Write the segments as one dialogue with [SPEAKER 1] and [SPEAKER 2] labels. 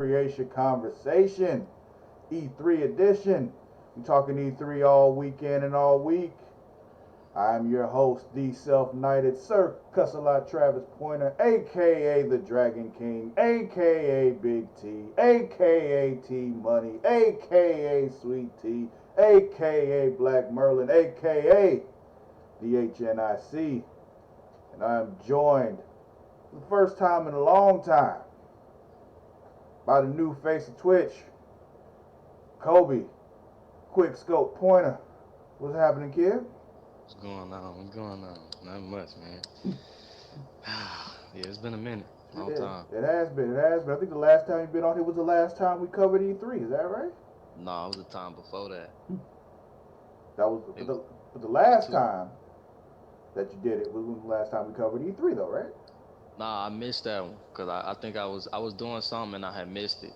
[SPEAKER 1] Creatia conversation, E3 edition. We talking E3 all weekend and all week. I'm your host, the self-knighted Sir Cussalot Travis Pointer, aka the Dragon King, aka Big T, aka T Money, aka Sweet T, aka Black Merlin, aka the HNIC. And I'm joined for the first time in a long time by the new face of Twitch, Kobe, Quick Scope Pointer. What's happening, kid?
[SPEAKER 2] What's going on? What's going on? Not much, man. Yeah, it's been a minute. Long time.
[SPEAKER 1] It has been. It has been. I think the last time you've been on here was the last time we covered E3. Is that right?
[SPEAKER 2] No, it was the time before that.
[SPEAKER 1] That was
[SPEAKER 2] It
[SPEAKER 1] but the
[SPEAKER 2] was
[SPEAKER 1] last
[SPEAKER 2] two.
[SPEAKER 1] time that you did it was the last time we covered E3, though, right?
[SPEAKER 2] Nah, I missed that one because I think I was doing something and I had missed it,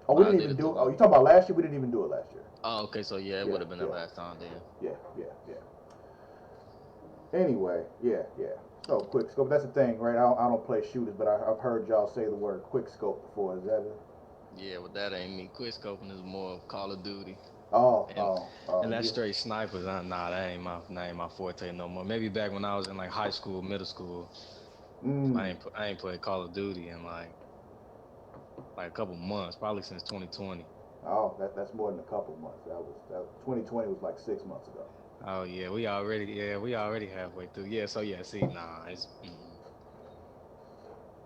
[SPEAKER 1] Oh, we
[SPEAKER 2] but I
[SPEAKER 1] didn't
[SPEAKER 2] did
[SPEAKER 1] even
[SPEAKER 2] it the
[SPEAKER 1] do. Oh,
[SPEAKER 2] one.
[SPEAKER 1] you talking about last year? We didn't even do it last year.
[SPEAKER 2] Oh, okay, so yeah, it
[SPEAKER 1] Yeah,
[SPEAKER 2] would have been the
[SPEAKER 1] yeah,
[SPEAKER 2] last time then.
[SPEAKER 1] yeah, yeah, yeah. Anyway, yeah, yeah. So quick scope. That's the thing, right? I don't play shooters, but I've heard y'all say the word quick scope before. Is that it?
[SPEAKER 2] Yeah, but that ain't me. Quick scoping is more of Call of Duty,
[SPEAKER 1] Oh,
[SPEAKER 2] and
[SPEAKER 1] oh, oh,
[SPEAKER 2] and that
[SPEAKER 1] yeah.
[SPEAKER 2] straight snipers. Nah, that ain't my forte no more. Maybe back when I was in like high school, middle school,
[SPEAKER 1] Mm.
[SPEAKER 2] I ain't played Call of Duty in like a couple months, probably since 2020.
[SPEAKER 1] Oh, that's more than a couple months. That 2020 was like 6 months ago.
[SPEAKER 2] Oh yeah, we already halfway through. Yeah, so yeah, see, nah,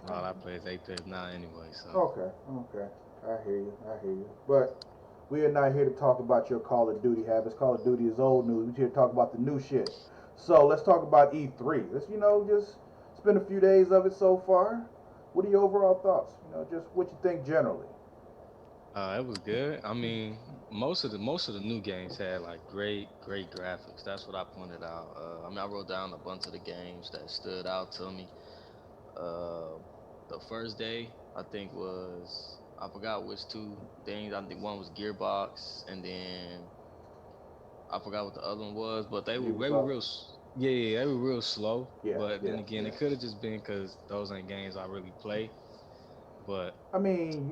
[SPEAKER 2] all I play is Apex now anyway. So
[SPEAKER 1] Okay, okay. I hear you. I hear you. But we are not here to talk about your Call of Duty habits. Call of Duty is old news. We're here to talk about the new shit. So let's talk about E3. Let's just spend a few days of it so far. What are your overall thoughts? Just what you think generally.
[SPEAKER 2] it was good. I mean, most of the new games had like great graphics. That's what I pointed out. I mean, I wrote down a bunch of the games that stood out to me. Uh, the first day I think was I forgot which two things. I think one was Gearbox, and then I forgot what the other one was, but they were
[SPEAKER 1] Ubisoft.
[SPEAKER 2] real. Yeah, they were real slow.
[SPEAKER 1] Yeah,
[SPEAKER 2] But
[SPEAKER 1] yeah,
[SPEAKER 2] then again,
[SPEAKER 1] yeah.
[SPEAKER 2] it could have just been because those ain't games I really play. But
[SPEAKER 1] I mean,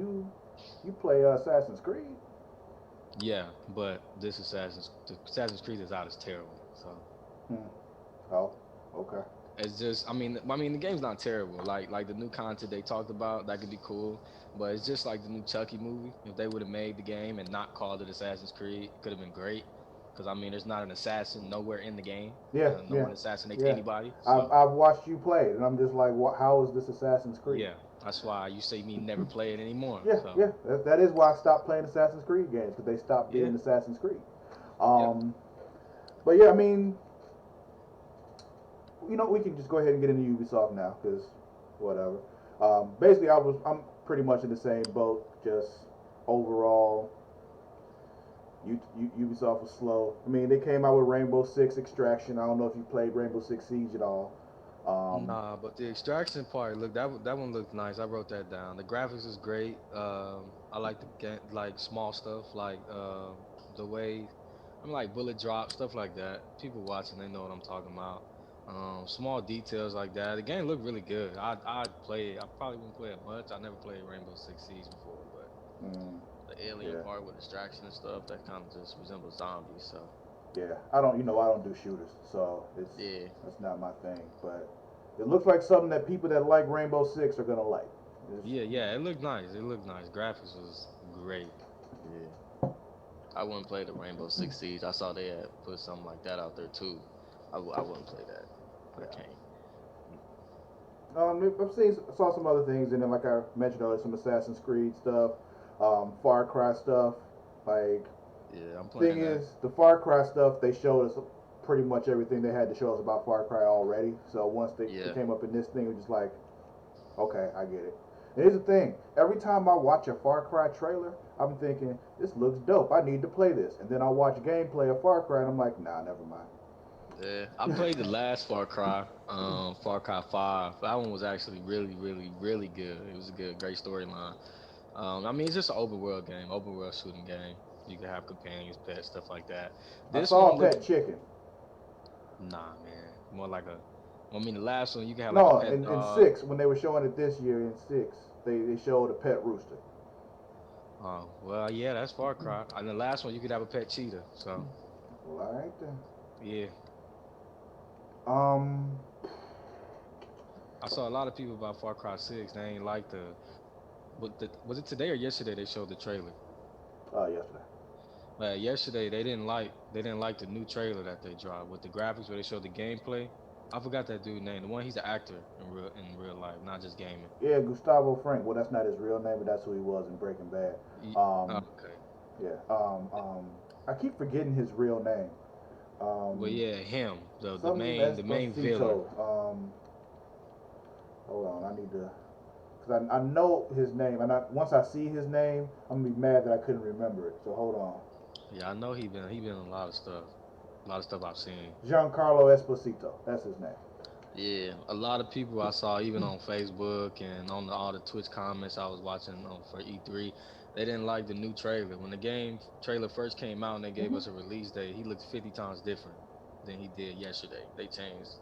[SPEAKER 1] you play Assassin's Creed.
[SPEAKER 2] but this Assassin's Creed is out is terrible. So
[SPEAKER 1] Hmm. Oh, okay.
[SPEAKER 2] it's just I mean the game's not terrible. Like the new content they talked about that could be cool, but it's just like the new Chucky movie. If they would have made the game and not called it Assassin's Creed, it could have been great. Because I mean, there's not an assassin nowhere in the game.
[SPEAKER 1] Yeah,
[SPEAKER 2] No
[SPEAKER 1] yeah,
[SPEAKER 2] one assassinates
[SPEAKER 1] yeah.
[SPEAKER 2] anybody.
[SPEAKER 1] I've
[SPEAKER 2] So
[SPEAKER 1] I've watched you play it, and I'm just like, how is this Assassin's Creed?
[SPEAKER 2] yeah, that's why you see me never play it anymore.
[SPEAKER 1] Yeah,
[SPEAKER 2] So
[SPEAKER 1] yeah. That is why I stopped playing Assassin's Creed games because they stopped
[SPEAKER 2] yeah,
[SPEAKER 1] being Assassin's Creed.
[SPEAKER 2] yep.
[SPEAKER 1] Um, but yeah, I mean, we can just go ahead and get into Ubisoft now because whatever. Basically, I'm pretty much in the same boat. Just overall, Ubisoft was slow. I mean, they came out with Rainbow Six Extraction. I don't know if you played Rainbow Six Siege at all. Um,
[SPEAKER 2] Nah, but the extraction part, look, that one looked nice. I wrote that down. The graphics is great. I like the like small stuff, like the way, like bullet drop stuff like that. People watching, they know what I'm talking about. Small details like that. The game looked really good. I'd play it. I probably wouldn't play it much. I never played Rainbow Six Siege before, but
[SPEAKER 1] mm,
[SPEAKER 2] the alien
[SPEAKER 1] yeah,
[SPEAKER 2] part with extraction and stuff, that kind of just resembles zombies. So
[SPEAKER 1] yeah. I don't do shooters, so
[SPEAKER 2] yeah,
[SPEAKER 1] that's not my thing. But it looks like something that people that like Rainbow Six are gonna like. It's,
[SPEAKER 2] yeah, it looked nice. It looked nice. Graphics was great. Yeah. I wouldn't play the Rainbow Six Siege. I saw they had put something like that out there too. I wouldn't play that. I
[SPEAKER 1] yeah.
[SPEAKER 2] can't.
[SPEAKER 1] Saw some other things in it, like I mentioned earlier, some Assassin's Creed stuff, Far Cry stuff. Like,
[SPEAKER 2] Yeah, I'm
[SPEAKER 1] thing
[SPEAKER 2] playing that.
[SPEAKER 1] is, the Far Cry stuff they showed us pretty much everything they had to show us about Far Cry already. So once they
[SPEAKER 2] Yeah.
[SPEAKER 1] came up in this thing, it was just like, okay, I get it. And here's the thing: every time I watch a Far Cry trailer, I'm thinking this looks dope. I need to play this, and then I watch gameplay of Far Cry, and I'm like, nah, never
[SPEAKER 2] Yeah. I
[SPEAKER 1] mind.
[SPEAKER 2] played the last Far Cry, Far Cry 5. That one was actually really good. It was a great storyline. I mean, it's just an open world game, open world shooting game. You can have companions, pets, stuff like that.
[SPEAKER 1] I
[SPEAKER 2] This
[SPEAKER 1] saw
[SPEAKER 2] one
[SPEAKER 1] a
[SPEAKER 2] looked,
[SPEAKER 1] pet chicken.
[SPEAKER 2] nah, man, more like a. I mean, the last one you can have like a
[SPEAKER 1] No,
[SPEAKER 2] pet
[SPEAKER 1] in
[SPEAKER 2] dog.
[SPEAKER 1] six when they were showing it this year in six, they showed a pet rooster.
[SPEAKER 2] Well, yeah, that's Far Cry. And the last one, you could have a pet cheetah. So,
[SPEAKER 1] Well, all right then.
[SPEAKER 2] yeah,
[SPEAKER 1] Um,
[SPEAKER 2] I saw a lot of people about Far Cry 6. They ain't like was it today or yesterday they showed the trailer?
[SPEAKER 1] yesterday.
[SPEAKER 2] Yesterday they didn't like the new trailer that they dropped with the graphics where they showed the gameplay. I forgot that dude name. The one he's an actor in real life, not just gaming.
[SPEAKER 1] Yeah, Gustavo Frank. Well, that's not his real name, but that's who he was in Breaking Bad.
[SPEAKER 2] Oh,
[SPEAKER 1] Um,
[SPEAKER 2] okay.
[SPEAKER 1] yeah. I keep forgetting his real name.
[SPEAKER 2] Well,
[SPEAKER 1] Um,
[SPEAKER 2] yeah, him,
[SPEAKER 1] Something
[SPEAKER 2] the main villain.
[SPEAKER 1] Esposito. Hold on, I need to, cause I know his name, and once I see his name, I'm gonna be mad that I couldn't remember it. So hold on,
[SPEAKER 2] Yeah, I know he been in a lot of stuff I've seen.
[SPEAKER 1] Giancarlo Esposito. That's his name.
[SPEAKER 2] Yeah, a lot of people I saw even on Facebook and on all the Twitch comments I was watching for E3, they didn't like the new trailer. When the game trailer first came out and they gave
[SPEAKER 1] Hmm.
[SPEAKER 2] us a release date, he looked 50 times different than he did yesterday. They changed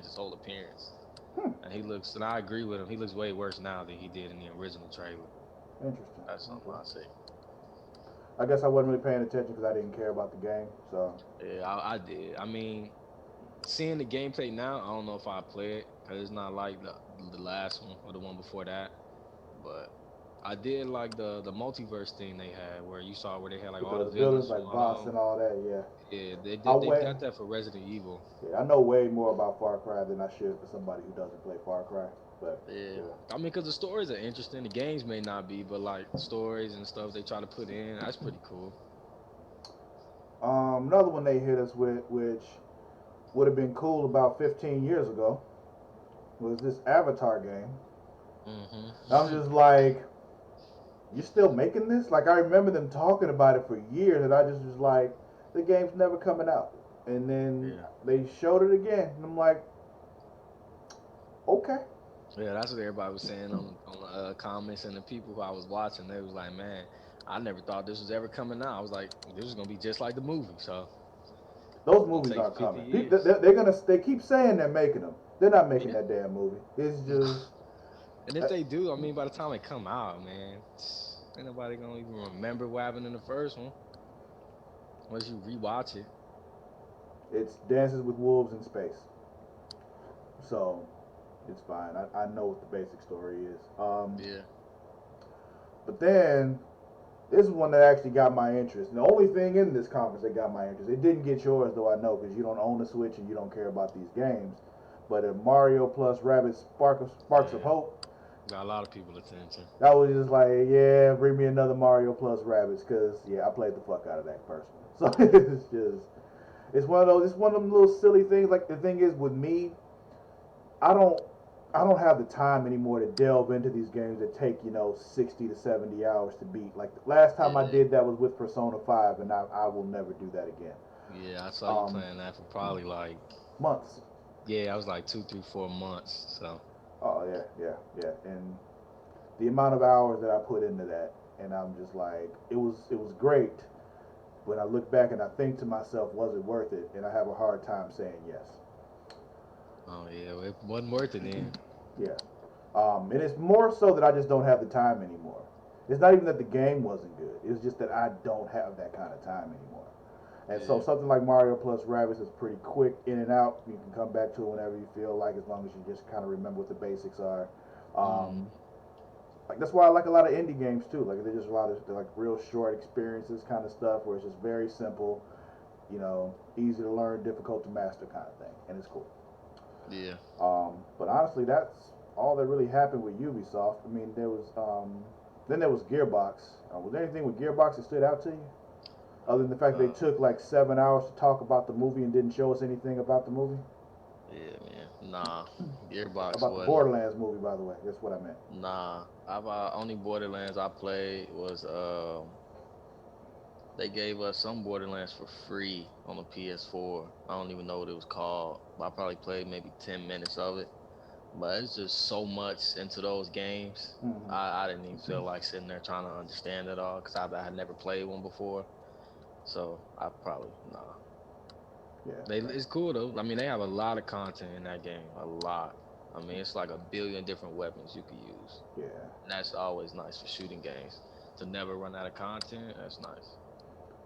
[SPEAKER 2] his whole appearance.
[SPEAKER 1] Hmm.
[SPEAKER 2] And I agree with him. He looks way worse now than he did in the original trailer.
[SPEAKER 1] Interesting.
[SPEAKER 2] That's something
[SPEAKER 1] Okay.
[SPEAKER 2] I say.
[SPEAKER 1] I guess I wasn't really paying attention because I didn't care about the game. So
[SPEAKER 2] Yeah, I did. I mean, seeing the gameplay now, I don't know if I play it because it's not like the last one or the one before that. But I did like the multiverse thing they had, where you saw where they had like
[SPEAKER 1] with
[SPEAKER 2] all the
[SPEAKER 1] the villains
[SPEAKER 2] villains
[SPEAKER 1] like
[SPEAKER 2] spawn
[SPEAKER 1] Boss
[SPEAKER 2] on.
[SPEAKER 1] and all that, yeah.
[SPEAKER 2] Yeah,
[SPEAKER 1] I
[SPEAKER 2] they've
[SPEAKER 1] way
[SPEAKER 2] got that for Resident Evil.
[SPEAKER 1] Yeah, I know way more about Far Cry than I should for somebody who doesn't play Far Cry. But
[SPEAKER 2] Yeah,
[SPEAKER 1] yeah.
[SPEAKER 2] I mean, because the stories are interesting. The games may not be, but like the stories and stuff they try to put in, that's pretty cool.
[SPEAKER 1] Another one they hit us with, which would have been cool about 15 years ago, was this Avatar game. I'm
[SPEAKER 2] Hmm
[SPEAKER 1] just like, you're still making this? Like, I remember them talking about it for years, and I just was like, the game's never coming out. And then
[SPEAKER 2] Yeah,
[SPEAKER 1] they showed it again, and I'm like, okay.
[SPEAKER 2] yeah, that's what everybody was saying on the comments and the people who I was watching. They was like, man, I never thought this was ever coming out. I was like, this is gonna be just like the movie, so
[SPEAKER 1] Those
[SPEAKER 2] gonna
[SPEAKER 1] movies
[SPEAKER 2] take
[SPEAKER 1] aren't
[SPEAKER 2] 50
[SPEAKER 1] coming.
[SPEAKER 2] years.
[SPEAKER 1] They keep saying they're making them. They're not making
[SPEAKER 2] Yeah.
[SPEAKER 1] that damn movie. It's just,
[SPEAKER 2] And if they do, I mean, by the time it come out, man, ain't nobody gonna even remember what happened in the first one unless you rewatch it.
[SPEAKER 1] it's Dances with Wolves in space. So it's fine. I know what the basic story is.
[SPEAKER 2] Yeah.
[SPEAKER 1] But then this is one that actually got my interest. And the only thing in this conference that got my interest, it didn't get yours though, I know, because you don't own the Switch and you don't care about these games. But Mario plus Rabbids Sparks of
[SPEAKER 2] Yeah.
[SPEAKER 1] Hope,
[SPEAKER 2] Got a lot of people attention.
[SPEAKER 1] that was just like, yeah, bring me another Mario plus Rabbids, because yeah, I played the fuck out of that personally. So it's just, it's one of them little silly things. Like the thing is with me, I don't I don't have the time anymore to delve into these games that take 60 to 70 hours to beat. Like the last time I
[SPEAKER 2] Yeah.
[SPEAKER 1] did that was with Persona 5, and I will never do that again.
[SPEAKER 2] Yeah, I saw you
[SPEAKER 1] Um,
[SPEAKER 2] playing that for probably like
[SPEAKER 1] Months.
[SPEAKER 2] yeah, I was like 2, 3, 4 months. So
[SPEAKER 1] Oh yeah, yeah, yeah. And the amount of hours that I put into that, and I'm just like, it was great. But I look back and I think to myself, was it worth it? And I have a hard time saying yes.
[SPEAKER 2] oh yeah, well, it wasn't worth it then.
[SPEAKER 1] Yeah. And it's more so that I just don't have the time anymore. It's not even that the game wasn't good. It's just that I don't have that kind of time anymore. And so
[SPEAKER 2] Yeah.
[SPEAKER 1] something like Mario plus Rabbids is pretty quick in and out. You can come back to it whenever you feel like, as long as you just kind of remember what the basics are. Um,
[SPEAKER 2] hmm
[SPEAKER 1] like that's why I like a lot of indie games too. Like they're just a lot of they're like real short experiences kind of stuff where it's just very simple, easy to learn, difficult to master kind of thing, and it's cool.
[SPEAKER 2] Yeah.
[SPEAKER 1] But honestly, that's all that really happened with Ubisoft. I mean, then there was Gearbox. Was there anything with Gearbox that stood out to you, other than the fact they
[SPEAKER 2] Uh,
[SPEAKER 1] took like 7 hours to talk about the movie and didn't show us anything about the movie?
[SPEAKER 2] yeah, man. Nah, Gearbox
[SPEAKER 1] About the
[SPEAKER 2] wasn't.
[SPEAKER 1] Borderlands movie, by the way. That's what I meant.
[SPEAKER 2] Nah, I've only Borderlands I played was they gave us some Borderlands for free on the PS4. I don't even know what it was called. I probably played maybe 10 minutes of it. But it's just so much into those games.
[SPEAKER 1] Mm-hmm.
[SPEAKER 2] I didn't even feel like sitting there trying to understand it all because I had never played one before. So I probably nah.
[SPEAKER 1] Yeah,
[SPEAKER 2] It's cool though. I mean, they have a lot of content in that game. A lot. I mean, it's like a billion different weapons you could use.
[SPEAKER 1] yeah.
[SPEAKER 2] And that's always nice for shooting games. to never run out of content. That's nice.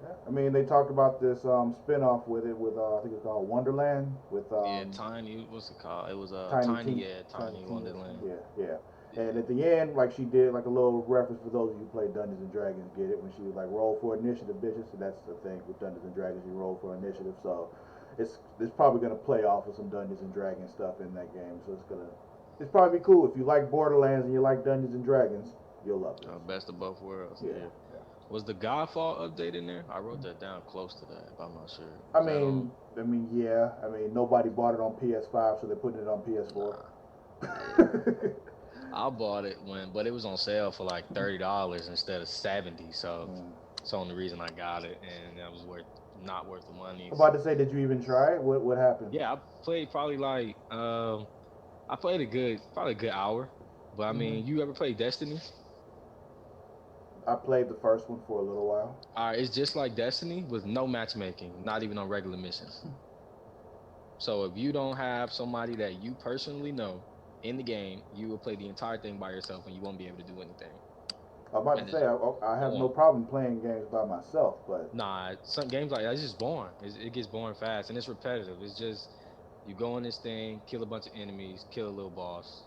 [SPEAKER 1] Yeah. I mean, they talked about this spin-off with it with I think it's called Wonderland with
[SPEAKER 2] Yeah, Tiny. What's it called? It was
[SPEAKER 1] Tiny
[SPEAKER 2] Tiny.
[SPEAKER 1] Teen,
[SPEAKER 2] Yeah,
[SPEAKER 1] Tiny
[SPEAKER 2] Tiny
[SPEAKER 1] Tina.
[SPEAKER 2] Wonderland.
[SPEAKER 1] Yeah, yeah. And
[SPEAKER 2] Yeah.
[SPEAKER 1] at the end, like she did like a little reference for those of you who play Dungeons and Dragons get it when she was like roll for initiative, bitches. So that's the thing with Dungeons and Dragons, you roll for initiative. So it's probably gonna play off of some Dungeons and Dragons stuff in that game. So it's probably cool if you like Borderlands and you like Dungeons and Dragons, you'll love this.
[SPEAKER 2] Best of both worlds.
[SPEAKER 1] Yeah,
[SPEAKER 2] Yeah.
[SPEAKER 1] yeah.
[SPEAKER 2] Was the Godfall update in there? I wrote that down close to that, but I'm not sure.
[SPEAKER 1] I
[SPEAKER 2] Was that on?
[SPEAKER 1] mean, yeah. I mean, nobody bought it on PS5, so they're putting it on PS4.
[SPEAKER 2] Nah. Yeah. I bought it but it was on sale for like $30 instead of 70. So
[SPEAKER 1] Mm.
[SPEAKER 2] it's the only reason I got it, and that was not worth the money.
[SPEAKER 1] I'm about to say, did you even try it? What happened?
[SPEAKER 2] Yeah, I played probably like I played a good probably a good hour. But I
[SPEAKER 1] Hmm.
[SPEAKER 2] mean, you ever play Destiny?
[SPEAKER 1] I played the first one for a little while.
[SPEAKER 2] All right, it's just like Destiny with no matchmaking, not even on regular missions. So if you don't have somebody that you personally know in the game, you will play the entire thing by yourself and you won't be able to do anything.
[SPEAKER 1] I'm about
[SPEAKER 2] And
[SPEAKER 1] to
[SPEAKER 2] it's
[SPEAKER 1] say I have no
[SPEAKER 2] boring.
[SPEAKER 1] problem playing games by myself, but
[SPEAKER 2] Nah, some games like that it's just boring. It gets boring fast and it's repetitive. It's just you go in this thing, kill a bunch of enemies, kill a little boss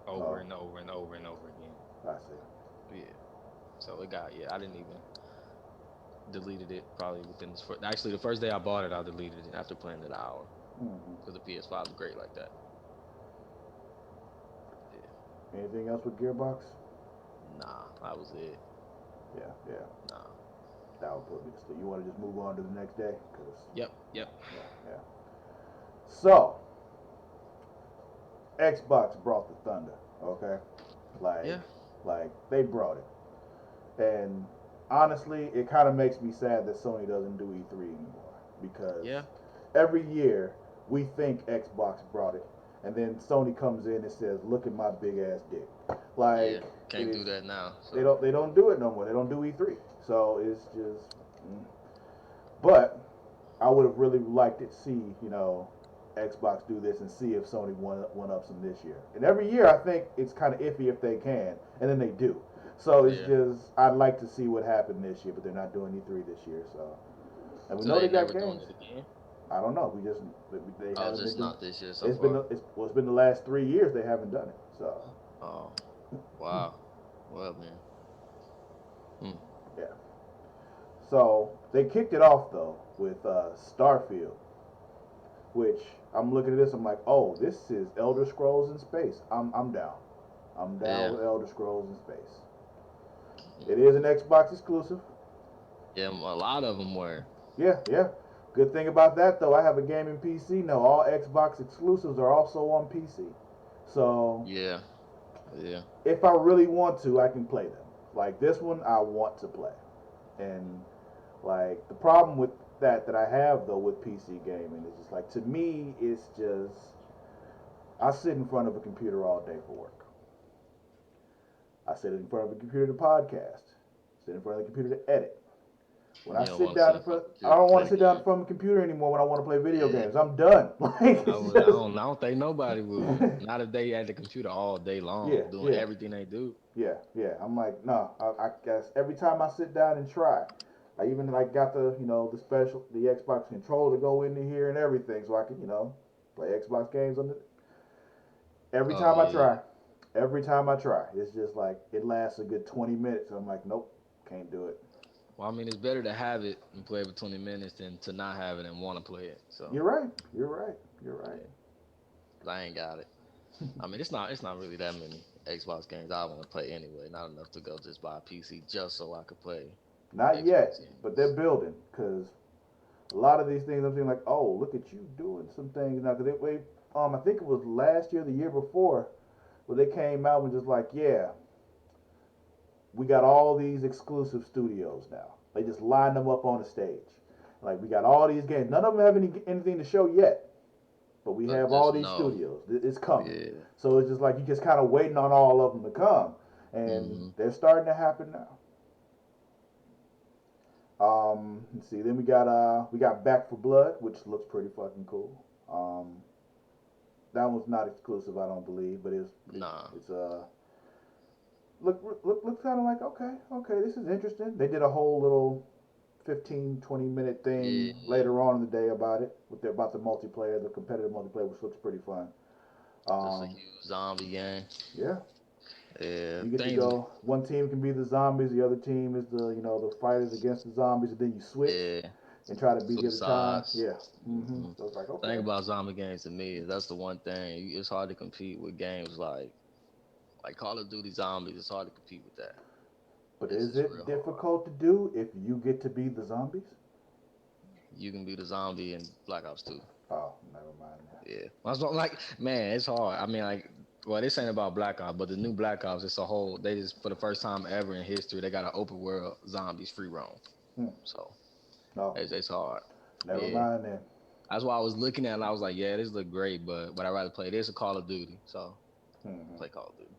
[SPEAKER 2] over
[SPEAKER 1] oh,
[SPEAKER 2] and over and over and over again.
[SPEAKER 1] I see.
[SPEAKER 2] Yeah. So it got I didn't even deleted it probably within this first. Actually, the first day I bought it, I deleted it after playing it an hour
[SPEAKER 1] Hmm.
[SPEAKER 2] because the PS5 is great like that. Yeah.
[SPEAKER 1] Anything else with Gearbox?
[SPEAKER 2] Nah, that was it.
[SPEAKER 1] Yeah, yeah.
[SPEAKER 2] Nah.
[SPEAKER 1] That would put me to sleep. You want to just move on to the next day? Cause
[SPEAKER 2] Yep. Yep.
[SPEAKER 1] yeah, yeah. So Xbox brought the thunder. Okay, like
[SPEAKER 2] Yeah.
[SPEAKER 1] they brought it, and honestly, it kind of makes me sad that Sony doesn't do E3 anymore because
[SPEAKER 2] Yeah.
[SPEAKER 1] every year we think Xbox brought it, and then Sony comes in and says, "Look at my big ass dick."
[SPEAKER 2] Yeah.
[SPEAKER 1] Like it
[SPEAKER 2] Can't
[SPEAKER 1] is,
[SPEAKER 2] do that now.
[SPEAKER 1] they
[SPEAKER 2] So
[SPEAKER 1] don't do it no more. They don't do E3, so it's just. Mm. But I would have really liked to see Xbox do this and see if Sony one ups them this year. And every year I think it's kind of iffy if they can, and then they do. So it's
[SPEAKER 2] yeah.
[SPEAKER 1] just I'd like to see what happened this year, but they're not doing E3 this year. So and we
[SPEAKER 2] So
[SPEAKER 1] know
[SPEAKER 2] they
[SPEAKER 1] they got
[SPEAKER 2] never doing
[SPEAKER 1] games.
[SPEAKER 2] it again.
[SPEAKER 1] I don't know. We just they
[SPEAKER 2] Oh,
[SPEAKER 1] haven't been
[SPEAKER 2] just
[SPEAKER 1] doing.
[SPEAKER 2] not this year so
[SPEAKER 1] It's been
[SPEAKER 2] far.
[SPEAKER 1] it's been the last 3 years they haven't done it. So
[SPEAKER 2] Oh, wow. Well, man. Hmm.
[SPEAKER 1] yeah. So they kicked it off though with Starfield, which I'm looking at this. I'm like, oh, this is Elder Scrolls in space. I'm down. I'm down
[SPEAKER 2] Yeah.
[SPEAKER 1] with Elder Scrolls in space.
[SPEAKER 2] Hmm.
[SPEAKER 1] It is an Xbox exclusive.
[SPEAKER 2] Yeah. A lot of them were.
[SPEAKER 1] Yeah, yeah. Good thing about that though, I have a gaming PC now. All Xbox exclusives are also on PC. So
[SPEAKER 2] Yeah. Yeah.
[SPEAKER 1] if I really want to, I can play them. Like this one, I want to play. And like the problem with that I have though with PC gaming is just like to me, it's just I sit in front of a computer all day for work. I sit in front of a computer to podcast. Sit in front of the computer to edit. When I
[SPEAKER 2] You don't
[SPEAKER 1] sit
[SPEAKER 2] want to sit
[SPEAKER 1] down
[SPEAKER 2] in
[SPEAKER 1] in
[SPEAKER 2] front
[SPEAKER 1] front,
[SPEAKER 2] of the
[SPEAKER 1] I
[SPEAKER 2] computer to
[SPEAKER 1] don't want
[SPEAKER 2] play
[SPEAKER 1] to
[SPEAKER 2] the
[SPEAKER 1] sit down in
[SPEAKER 2] game.
[SPEAKER 1] front of a computer anymore when I want to play video
[SPEAKER 2] Yeah.
[SPEAKER 1] games. I'm done. Like
[SPEAKER 2] I
[SPEAKER 1] it's
[SPEAKER 2] would.
[SPEAKER 1] just,
[SPEAKER 2] I don't think nobody would. Not if they at the computer all day
[SPEAKER 1] yeah,
[SPEAKER 2] long doing
[SPEAKER 1] yeah,
[SPEAKER 2] everything they do.
[SPEAKER 1] yeah, yeah. I'm like, no. I guess every time I sit down and try, I even like got the the Xbox controller to go into here and everything, so I can play Xbox games on it. Every
[SPEAKER 2] Oh
[SPEAKER 1] time I
[SPEAKER 2] yeah.
[SPEAKER 1] try, it's just like it lasts a good 20 minutes. I'm like, nope, can't do it.
[SPEAKER 2] Well, I mean, it's better to have it and play it for 20 minutes than to not have it and want to play it. So
[SPEAKER 1] You're right. You're right. You're right.
[SPEAKER 2] yeah, 'cause I ain't got it. I mean, it's not really that many Xbox games I want to play anyway. Not enough to go just buy a PC just so I could play
[SPEAKER 1] Not
[SPEAKER 2] Xbox
[SPEAKER 1] yet, but they're
[SPEAKER 2] games.
[SPEAKER 1] building because a lot of these things I'm saying like, oh, look at you doing some things now. Cause I think it was last year, the year before, where they came out and just like, yeah, we got all these exclusive studios now. They just line them up on the stage. Like we got all these games. None of them have anything to show yet, but we
[SPEAKER 2] But
[SPEAKER 1] have all
[SPEAKER 2] just
[SPEAKER 1] these
[SPEAKER 2] know,
[SPEAKER 1] studios. It's coming.
[SPEAKER 2] yeah.
[SPEAKER 1] So it's just like you just kind of waiting on all of them to come, and
[SPEAKER 2] Hmm.
[SPEAKER 1] they're starting to happen now. Let's see. Then we got Back for Blood, which looks pretty fucking cool. That one's not exclusive, I don't believe, but
[SPEAKER 2] Nah.
[SPEAKER 1] it's look kind of like okay, this is interesting. They did a whole little 15-20 minute thing
[SPEAKER 2] Yeah,
[SPEAKER 1] later on in the day about it about the multiplayer, the competitive multiplayer, which looks pretty fun.
[SPEAKER 2] just a
[SPEAKER 1] Um,
[SPEAKER 2] huge zombie game.
[SPEAKER 1] yeah,
[SPEAKER 2] Yeah,
[SPEAKER 1] you get to
[SPEAKER 2] things.
[SPEAKER 1] go. One team can be the zombies, the other team is the fighters against the zombies, and then you switch
[SPEAKER 2] Yeah,
[SPEAKER 1] and try to beat the
[SPEAKER 2] flip
[SPEAKER 1] other time.
[SPEAKER 2] sides.
[SPEAKER 1] Yeah.
[SPEAKER 2] Hmm.
[SPEAKER 1] So it's like
[SPEAKER 2] Thing
[SPEAKER 1] okay,
[SPEAKER 2] about zombie games to me is that's the one thing. It's hard to compete with games like Call of Duty Zombies. It's hard to compete with that.
[SPEAKER 1] but
[SPEAKER 2] It's
[SPEAKER 1] is
[SPEAKER 2] just
[SPEAKER 1] it
[SPEAKER 2] real hard.
[SPEAKER 1] difficult to do if you get to be the zombies?
[SPEAKER 2] You can be the zombie in Black Ops 2.
[SPEAKER 1] Oh, never mind that.
[SPEAKER 2] Yeah, that's what, like, man, it's hard. I mean, like, well, this ain't about Black Ops, but the new Black Ops, it's a whole. They just for the first time ever in history, they got an open world zombies free roam.
[SPEAKER 1] Hmm.
[SPEAKER 2] So
[SPEAKER 1] No,
[SPEAKER 2] it's hard.
[SPEAKER 1] never
[SPEAKER 2] Yeah,
[SPEAKER 1] mind then.
[SPEAKER 2] that's why I was looking at it. And I was like, yeah, this look great, but I rather play this or Call of Duty. So
[SPEAKER 1] Hmm.
[SPEAKER 2] play Call of Duty.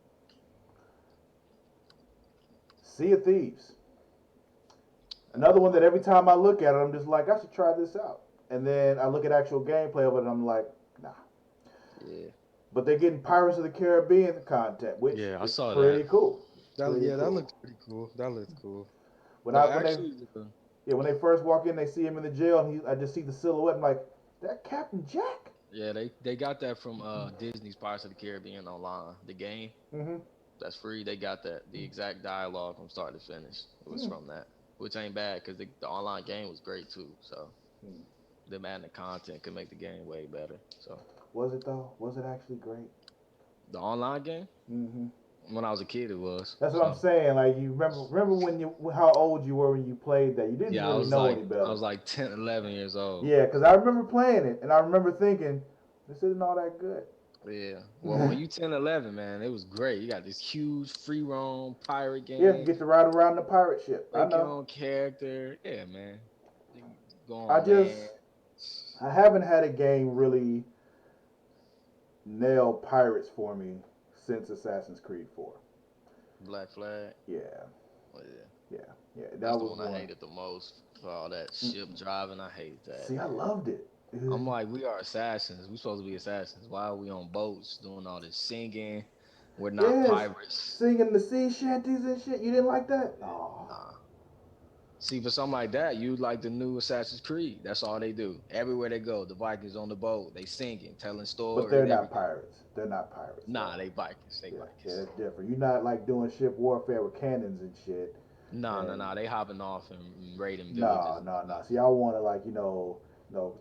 [SPEAKER 1] Sea of Thieves. Another one that every time I look at it, I'm just like, I should try this out. And then I look at actual gameplay of it, and I'm like, nah.
[SPEAKER 2] Yeah,
[SPEAKER 1] But they're getting Pirates of the Caribbean content, which
[SPEAKER 2] yeah, I
[SPEAKER 1] is
[SPEAKER 2] saw that.
[SPEAKER 1] pretty cool.
[SPEAKER 2] That
[SPEAKER 1] Pretty
[SPEAKER 2] yeah, that
[SPEAKER 1] cool.
[SPEAKER 2] looks pretty cool. That looks cool.
[SPEAKER 1] When I
[SPEAKER 2] But
[SPEAKER 1] when they
[SPEAKER 2] actually,
[SPEAKER 1] yeah when they first walk in, they see him in the jail, and I just see the silhouette. I'm like, that Captain Jack.
[SPEAKER 2] yeah, they got that from Disney's Pirates of the Caribbean online. The game
[SPEAKER 1] Mm-hmm.
[SPEAKER 2] that's free. They got that the exact dialogue from start to finish. It was
[SPEAKER 1] Hmm.
[SPEAKER 2] from that, which ain't bad because the online game was great too. So them adding the content could make the game way better. So
[SPEAKER 1] Was it though? Was it actually great?
[SPEAKER 2] the online game
[SPEAKER 1] Mm-hmm.
[SPEAKER 2] when I was a kid, it was.
[SPEAKER 1] That's what I'm
[SPEAKER 2] So
[SPEAKER 1] saying. Like you remember when you how old you were when you played that. You didn't
[SPEAKER 2] yeah, I
[SPEAKER 1] really
[SPEAKER 2] was
[SPEAKER 1] know any
[SPEAKER 2] like I
[SPEAKER 1] better.
[SPEAKER 2] was like 10, 11 years old.
[SPEAKER 1] Yeah, because I remember playing it, and I remember thinking, this isn't all that good.
[SPEAKER 2] Yeah. Well, when you 10, 11, man, it was great. You got this huge free roam pirate
[SPEAKER 1] Yeah,
[SPEAKER 2] game.
[SPEAKER 1] get to ride around the pirate ship. I
[SPEAKER 2] Make your
[SPEAKER 1] know.
[SPEAKER 2] own character. Yeah, man. You can go
[SPEAKER 1] I
[SPEAKER 2] on land.
[SPEAKER 1] just I haven't had a game really nail pirates for me since Assassin's Creed 4.
[SPEAKER 2] Black Flag.
[SPEAKER 1] Yeah,
[SPEAKER 2] Oh, yeah.
[SPEAKER 1] yeah, yeah.
[SPEAKER 2] That's
[SPEAKER 1] That
[SPEAKER 2] the
[SPEAKER 1] was
[SPEAKER 2] one I
[SPEAKER 1] one.
[SPEAKER 2] hated the most for all that ship
[SPEAKER 1] Mm-mm.
[SPEAKER 2] driving. I hate that.
[SPEAKER 1] See, I loved it.
[SPEAKER 2] I'm like, we are assassins. We supposed to be assassins. Why are we on boats doing all this singing? We're not
[SPEAKER 1] Yes,
[SPEAKER 2] pirates.
[SPEAKER 1] singing the sea shanties and shit. You didn't like that? Oh,
[SPEAKER 2] Nah. See, for something like that, you like the new Assassin's Creed. That's all they do. Everywhere they go, the Vikings on the boat, they singing, telling
[SPEAKER 1] but
[SPEAKER 2] stories,
[SPEAKER 1] they're not
[SPEAKER 2] everything.
[SPEAKER 1] pirates. They're not pirates
[SPEAKER 2] Nah,
[SPEAKER 1] though.
[SPEAKER 2] they Vikings. They
[SPEAKER 1] Yeah, yeah,
[SPEAKER 2] Vikings.
[SPEAKER 1] that's different. You're not like doing ship warfare with cannons and shit.
[SPEAKER 2] Nah, nah,
[SPEAKER 1] And
[SPEAKER 2] nah. They hopping off and raiding villages
[SPEAKER 1] no,
[SPEAKER 2] and
[SPEAKER 1] no, no.
[SPEAKER 2] stuff.
[SPEAKER 1] See, I want to like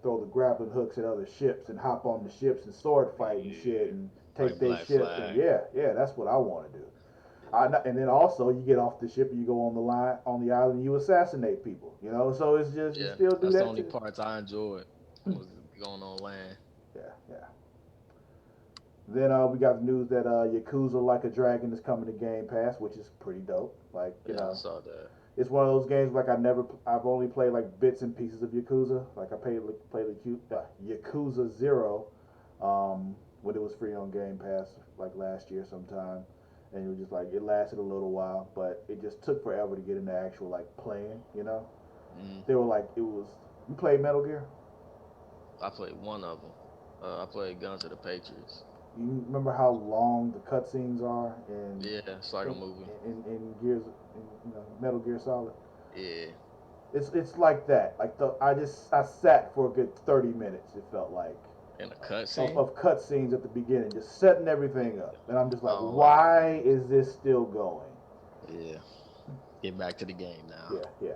[SPEAKER 1] throw the grappling hooks at other ships and hop on the ships and sword fight and shit
[SPEAKER 2] Yeah.
[SPEAKER 1] and take
[SPEAKER 2] Like
[SPEAKER 1] their
[SPEAKER 2] Black
[SPEAKER 1] ships and
[SPEAKER 2] Flag.
[SPEAKER 1] yeah, that's what I want to do.
[SPEAKER 2] Yeah.
[SPEAKER 1] And then also you get off the ship and you go on the line on the island and you assassinate people. So it's just you
[SPEAKER 2] Yeah.
[SPEAKER 1] still do
[SPEAKER 2] That's the
[SPEAKER 1] that
[SPEAKER 2] only
[SPEAKER 1] too.
[SPEAKER 2] parts I enjoyed was going on land.
[SPEAKER 1] Yeah, yeah. Then we got the news that Yakuza Like a Dragon is coming to Game Pass, which is pretty dope. Like
[SPEAKER 2] Yeah, I saw that.
[SPEAKER 1] it's one of those games like I've only played like bits and pieces of Yakuza. Like I played Yakuza Zero when it was free on Game Pass like last year sometime, and it was just like it lasted a little while, but it just took forever to get into actual like playing.
[SPEAKER 2] Mm.
[SPEAKER 1] They were like it was. You played Metal Gear?
[SPEAKER 2] I played one of them. I played Guns of the Patriots.
[SPEAKER 1] You remember how long the cutscenes are
[SPEAKER 2] Yeah, it's like a
[SPEAKER 1] in,
[SPEAKER 2] movie.
[SPEAKER 1] in Gears, Metal Gear Solid?
[SPEAKER 2] Yeah.
[SPEAKER 1] It's like that. Like I sat for a good 30 minutes. It felt like
[SPEAKER 2] In a cutscene?
[SPEAKER 1] of cutscenes at the beginning, just setting everything up, and I'm just like,
[SPEAKER 2] Oh, I ain't
[SPEAKER 1] why is this still going?
[SPEAKER 2] Yeah. Get back to the game now.
[SPEAKER 1] Yeah, yeah.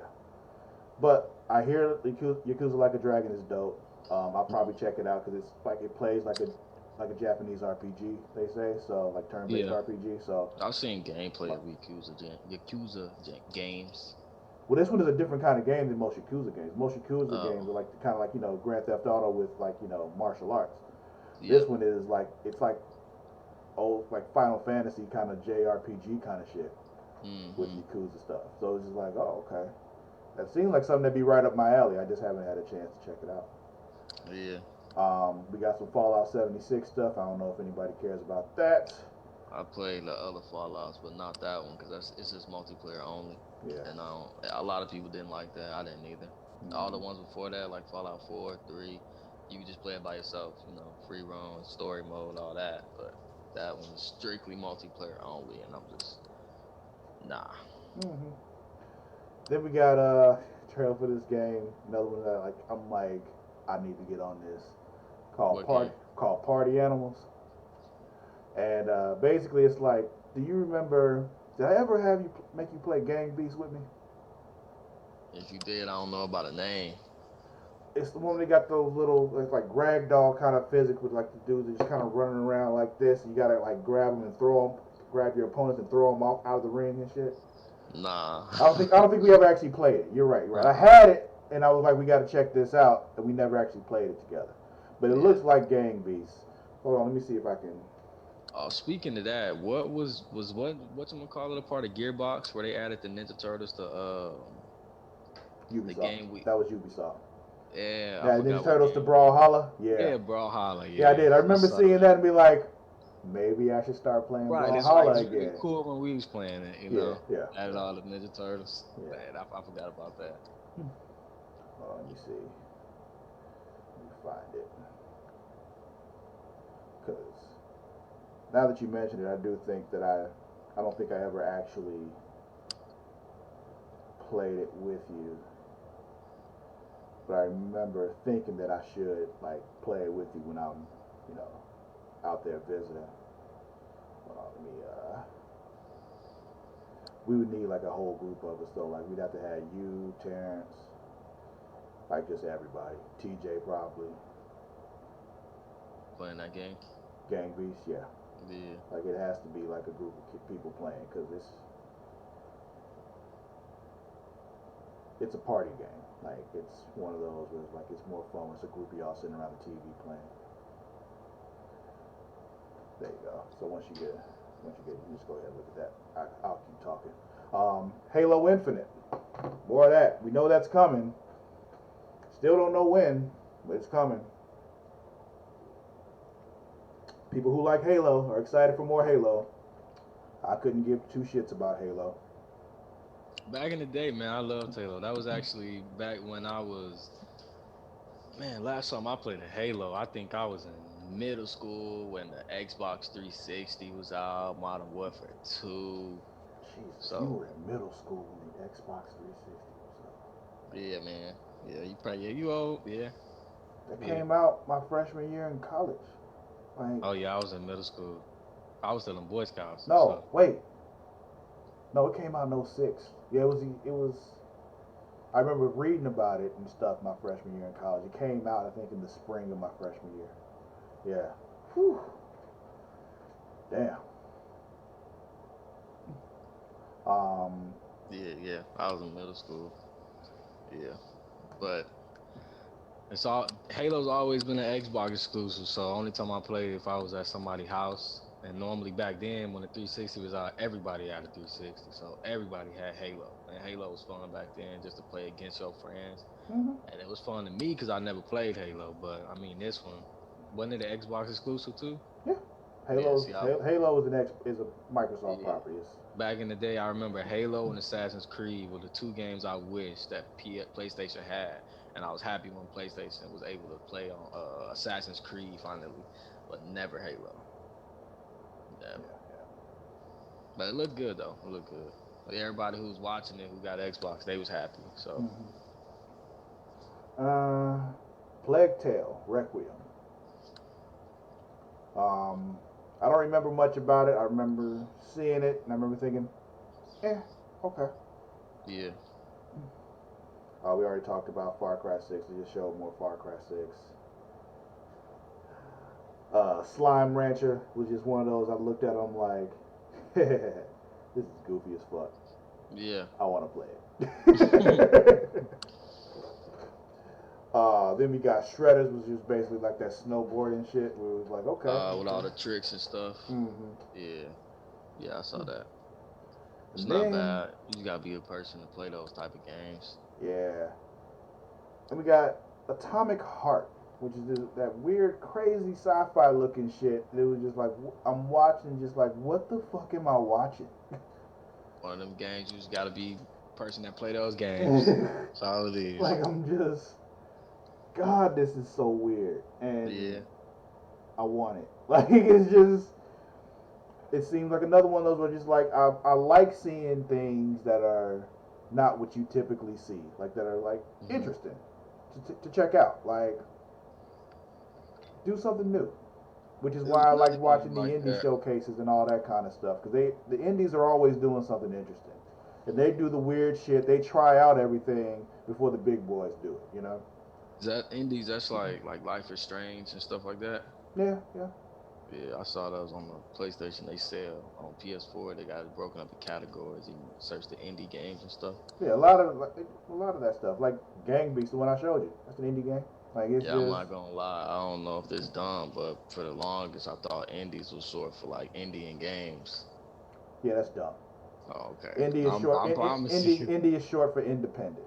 [SPEAKER 1] But I hear Yakuza Like a Dragon is dope. I'll probably check it out because it's like it plays like a Japanese RPG. They say so, like turn-based
[SPEAKER 2] Yeah.
[SPEAKER 1] RPG. So,
[SPEAKER 2] I've seen gameplay of games.
[SPEAKER 1] well, this one is a different kind of game than most Yakuza games. Most Yakuza games
[SPEAKER 2] Oh,
[SPEAKER 1] are like kind of like Grand Theft Auto with like martial arts. This
[SPEAKER 2] yep.
[SPEAKER 1] one is like it's like old like Final Fantasy kind of JRPG kind of shit with
[SPEAKER 2] Mm-hmm.
[SPEAKER 1] Yakuza stuff. So it's just like, oh, okay. That seems like something that'd be right up my alley. I just haven't had a chance to check it out.
[SPEAKER 2] Yeah.
[SPEAKER 1] We got some Fallout 76 stuff. I don't know if anybody cares about that.
[SPEAKER 2] I played the other Fallout's, but not that one because it's just multiplayer only.
[SPEAKER 1] Yeah.
[SPEAKER 2] And a lot of people didn't like that. I didn't either. All the
[SPEAKER 1] Mm-hmm.
[SPEAKER 2] ones before that, like Fallout 4, 3, you could just play it by yourself. Free roam, story mode, all that. But that one is strictly multiplayer only, and I'm just Nah.
[SPEAKER 1] Hmm. Then we got trailer for this game. Another one that I'm like I need to get on this
[SPEAKER 2] What game?
[SPEAKER 1] called Party Animals. And basically it's like, do you remember? Did I ever have you make you play Gang Beasts with me?
[SPEAKER 2] If you did, I don't know about a name.
[SPEAKER 1] It's the one that got those little like ragdoll kind of physics with like the dudes that just kind of running around like this. And you gotta like grab them and throw them, grab your opponents and throw them out of the ring and shit.
[SPEAKER 2] Nah.
[SPEAKER 1] I don't think we ever actually played it. You're right. You're right. I
[SPEAKER 2] Uh-uh.
[SPEAKER 1] had it and I was like, we got to check this out, and we never actually played it together. But it
[SPEAKER 2] Yeah.
[SPEAKER 1] looks like Gang Beasts. Hold on, let me see if I can.
[SPEAKER 2] Oh, speaking of that, what you call it a part of Gearbox where they added the Ninja Turtles to the
[SPEAKER 1] Ubisoft.
[SPEAKER 2] game we
[SPEAKER 1] That was Ubisoft.
[SPEAKER 2] yeah, I
[SPEAKER 1] Yeah, Ninja
[SPEAKER 2] forgot what
[SPEAKER 1] Turtles to
[SPEAKER 2] game we did.
[SPEAKER 1] Brawlhalla. Yeah,
[SPEAKER 2] Yeah, Brawlhalla,
[SPEAKER 1] yeah, I
[SPEAKER 2] yeah.
[SPEAKER 1] did. I
[SPEAKER 2] I
[SPEAKER 1] remember
[SPEAKER 2] saw
[SPEAKER 1] seeing
[SPEAKER 2] that.
[SPEAKER 1] that and be like, maybe I should start playing
[SPEAKER 2] Right, that's right.
[SPEAKER 1] Brawlhalla
[SPEAKER 2] It's really
[SPEAKER 1] again.
[SPEAKER 2] cool when we was playing it,
[SPEAKER 1] Yeah, yeah,
[SPEAKER 2] added
[SPEAKER 1] yeah,
[SPEAKER 2] all the Ninja Turtles.
[SPEAKER 1] yeah.
[SPEAKER 2] Man, I forgot about that.
[SPEAKER 1] Let me see. Let me find it. Because now that you mentioned it, I do think that I don't think I ever actually played it with you. But I remember thinking that I should like play it with you when I'm, you know, out there visiting. Hold on, let me. We would need like a whole group of us though. Like we'd have to have you, Terrence, like just everybody. TJ probably.
[SPEAKER 2] Playing that game.
[SPEAKER 1] Gang Beast, yeah.
[SPEAKER 2] Yeah.
[SPEAKER 1] Like it has to be like a group of people playing because it's a party game. Like it's one of those where it's like it's more fun when it's a group of y'all sitting around the TV playing. There you go. So you just go ahead and look at that. I'll keep talking. Halo Infinite. More of that. We know that's coming. Still don't know when, but it's coming. People who like Halo are excited for more Halo. I couldn't give two shits about Halo.
[SPEAKER 2] Back in the day, man, I loved Halo. That was actually back when I was man, last time I played a Halo, I think I was in middle school when the Xbox 360 was out, Modern Warfare 2.
[SPEAKER 1] Jesus, you
[SPEAKER 2] So
[SPEAKER 1] were in middle school when the Xbox 360 was out.
[SPEAKER 2] yeah, man. Yeah, you probably you old. Yeah,
[SPEAKER 1] That
[SPEAKER 2] yeah.
[SPEAKER 1] came out my freshman year in college. Like,
[SPEAKER 2] Oh yeah, I was in middle school. I was still in Boy Scouts.
[SPEAKER 1] no,
[SPEAKER 2] So
[SPEAKER 1] wait. No, it came out in '06. Yeah, it was. I remember reading about it and stuff my freshman year in college. It came out, I think, in the spring of my freshman year. Yeah. Whew. Damn. Um.
[SPEAKER 2] yeah, yeah. I was in middle school. Yeah, but it's all Halo's always been an Xbox exclusive. So only time I played if I was at somebody's house. And normally back then when the 360 was out, everybody had a 360. So everybody had Halo. And Halo was fun back then just to play against your friends.
[SPEAKER 1] Mhm.
[SPEAKER 2] And it was fun to me because I never played Halo. But I mean, this one wasn't it an Xbox exclusive too?
[SPEAKER 1] Yeah.
[SPEAKER 2] Yeah.
[SPEAKER 1] Halo's
[SPEAKER 2] See, I
[SPEAKER 1] Halo is a Microsoft
[SPEAKER 2] yeah.
[SPEAKER 1] property. It's,
[SPEAKER 2] Back in the day, I remember Halo and Assassin's Creed were the two games I wish that PlayStation had, and I was happy when PlayStation was able to play on Assassin's Creed finally, but never Halo,
[SPEAKER 1] yeah,
[SPEAKER 2] never. But it looked good though. It looked good. Like everybody who was watching it who got Xbox, they was happy.
[SPEAKER 1] yeah.
[SPEAKER 2] So
[SPEAKER 1] Plague Tale Requiem. Um, I don't remember much about it. I remember seeing it and I remember thinking, eh, okay.
[SPEAKER 2] yeah,
[SPEAKER 1] We already talked about Far Cry 6. They just showed more Far Cry 6. Slime Rancher was just one of those. I looked at them like, this is goofy as fuck.
[SPEAKER 2] yeah.
[SPEAKER 1] I want to play it. Then we got Shredders, which was basically like that snowboarding shit. Where it was like, okay,
[SPEAKER 2] With all
[SPEAKER 1] okay.
[SPEAKER 2] the tricks and stuff.
[SPEAKER 1] Mm-hmm.
[SPEAKER 2] Yeah, yeah, I saw that. It's
[SPEAKER 1] And
[SPEAKER 2] not
[SPEAKER 1] then,
[SPEAKER 2] bad. You just gotta be a person to play those type of games.
[SPEAKER 1] yeah. And we got Atomic Heart, which is that weird, crazy sci-fi looking shit. It was just like I'm watching, just like what the fuck am I watching?
[SPEAKER 2] One of them games you just gotta be a person that play those games. That's all it is.
[SPEAKER 1] Like I'm just, God, this is so weird, and
[SPEAKER 2] Yeah.
[SPEAKER 1] I want it. Like it's just, it seems like another one of those where just like I like seeing things that are not what you typically see, like that are like
[SPEAKER 2] Hmm.
[SPEAKER 1] interesting to check out. Like do something new, which is
[SPEAKER 2] There's
[SPEAKER 1] why I like
[SPEAKER 2] another game
[SPEAKER 1] watching the
[SPEAKER 2] like
[SPEAKER 1] indie
[SPEAKER 2] that.
[SPEAKER 1] showcases and all that kind of stuff because the indies are always doing something interesting, and they do the weird shit. They try out everything before the big boys do it. You know?
[SPEAKER 2] Is that indies? That's like Life is Strange and stuff like that.
[SPEAKER 1] Yeah, yeah,
[SPEAKER 2] Yeah, I saw those on the PlayStation. They sell on PS4. They got it broken up in categories. You can search the indie games and stuff.
[SPEAKER 1] yeah. A lot of that stuff, like Gang Beast, the one I showed you. That's an indie game. Like it's
[SPEAKER 2] Yeah, I'm
[SPEAKER 1] just
[SPEAKER 2] not gonna lie. I don't know if this dumb, but for the longest, I thought indies was short for like Indian games.
[SPEAKER 1] yeah, that's dumb.
[SPEAKER 2] Oh, okay.
[SPEAKER 1] Indie is short.
[SPEAKER 2] I'm promising
[SPEAKER 1] Indie
[SPEAKER 2] you.
[SPEAKER 1] Indie is short for independent.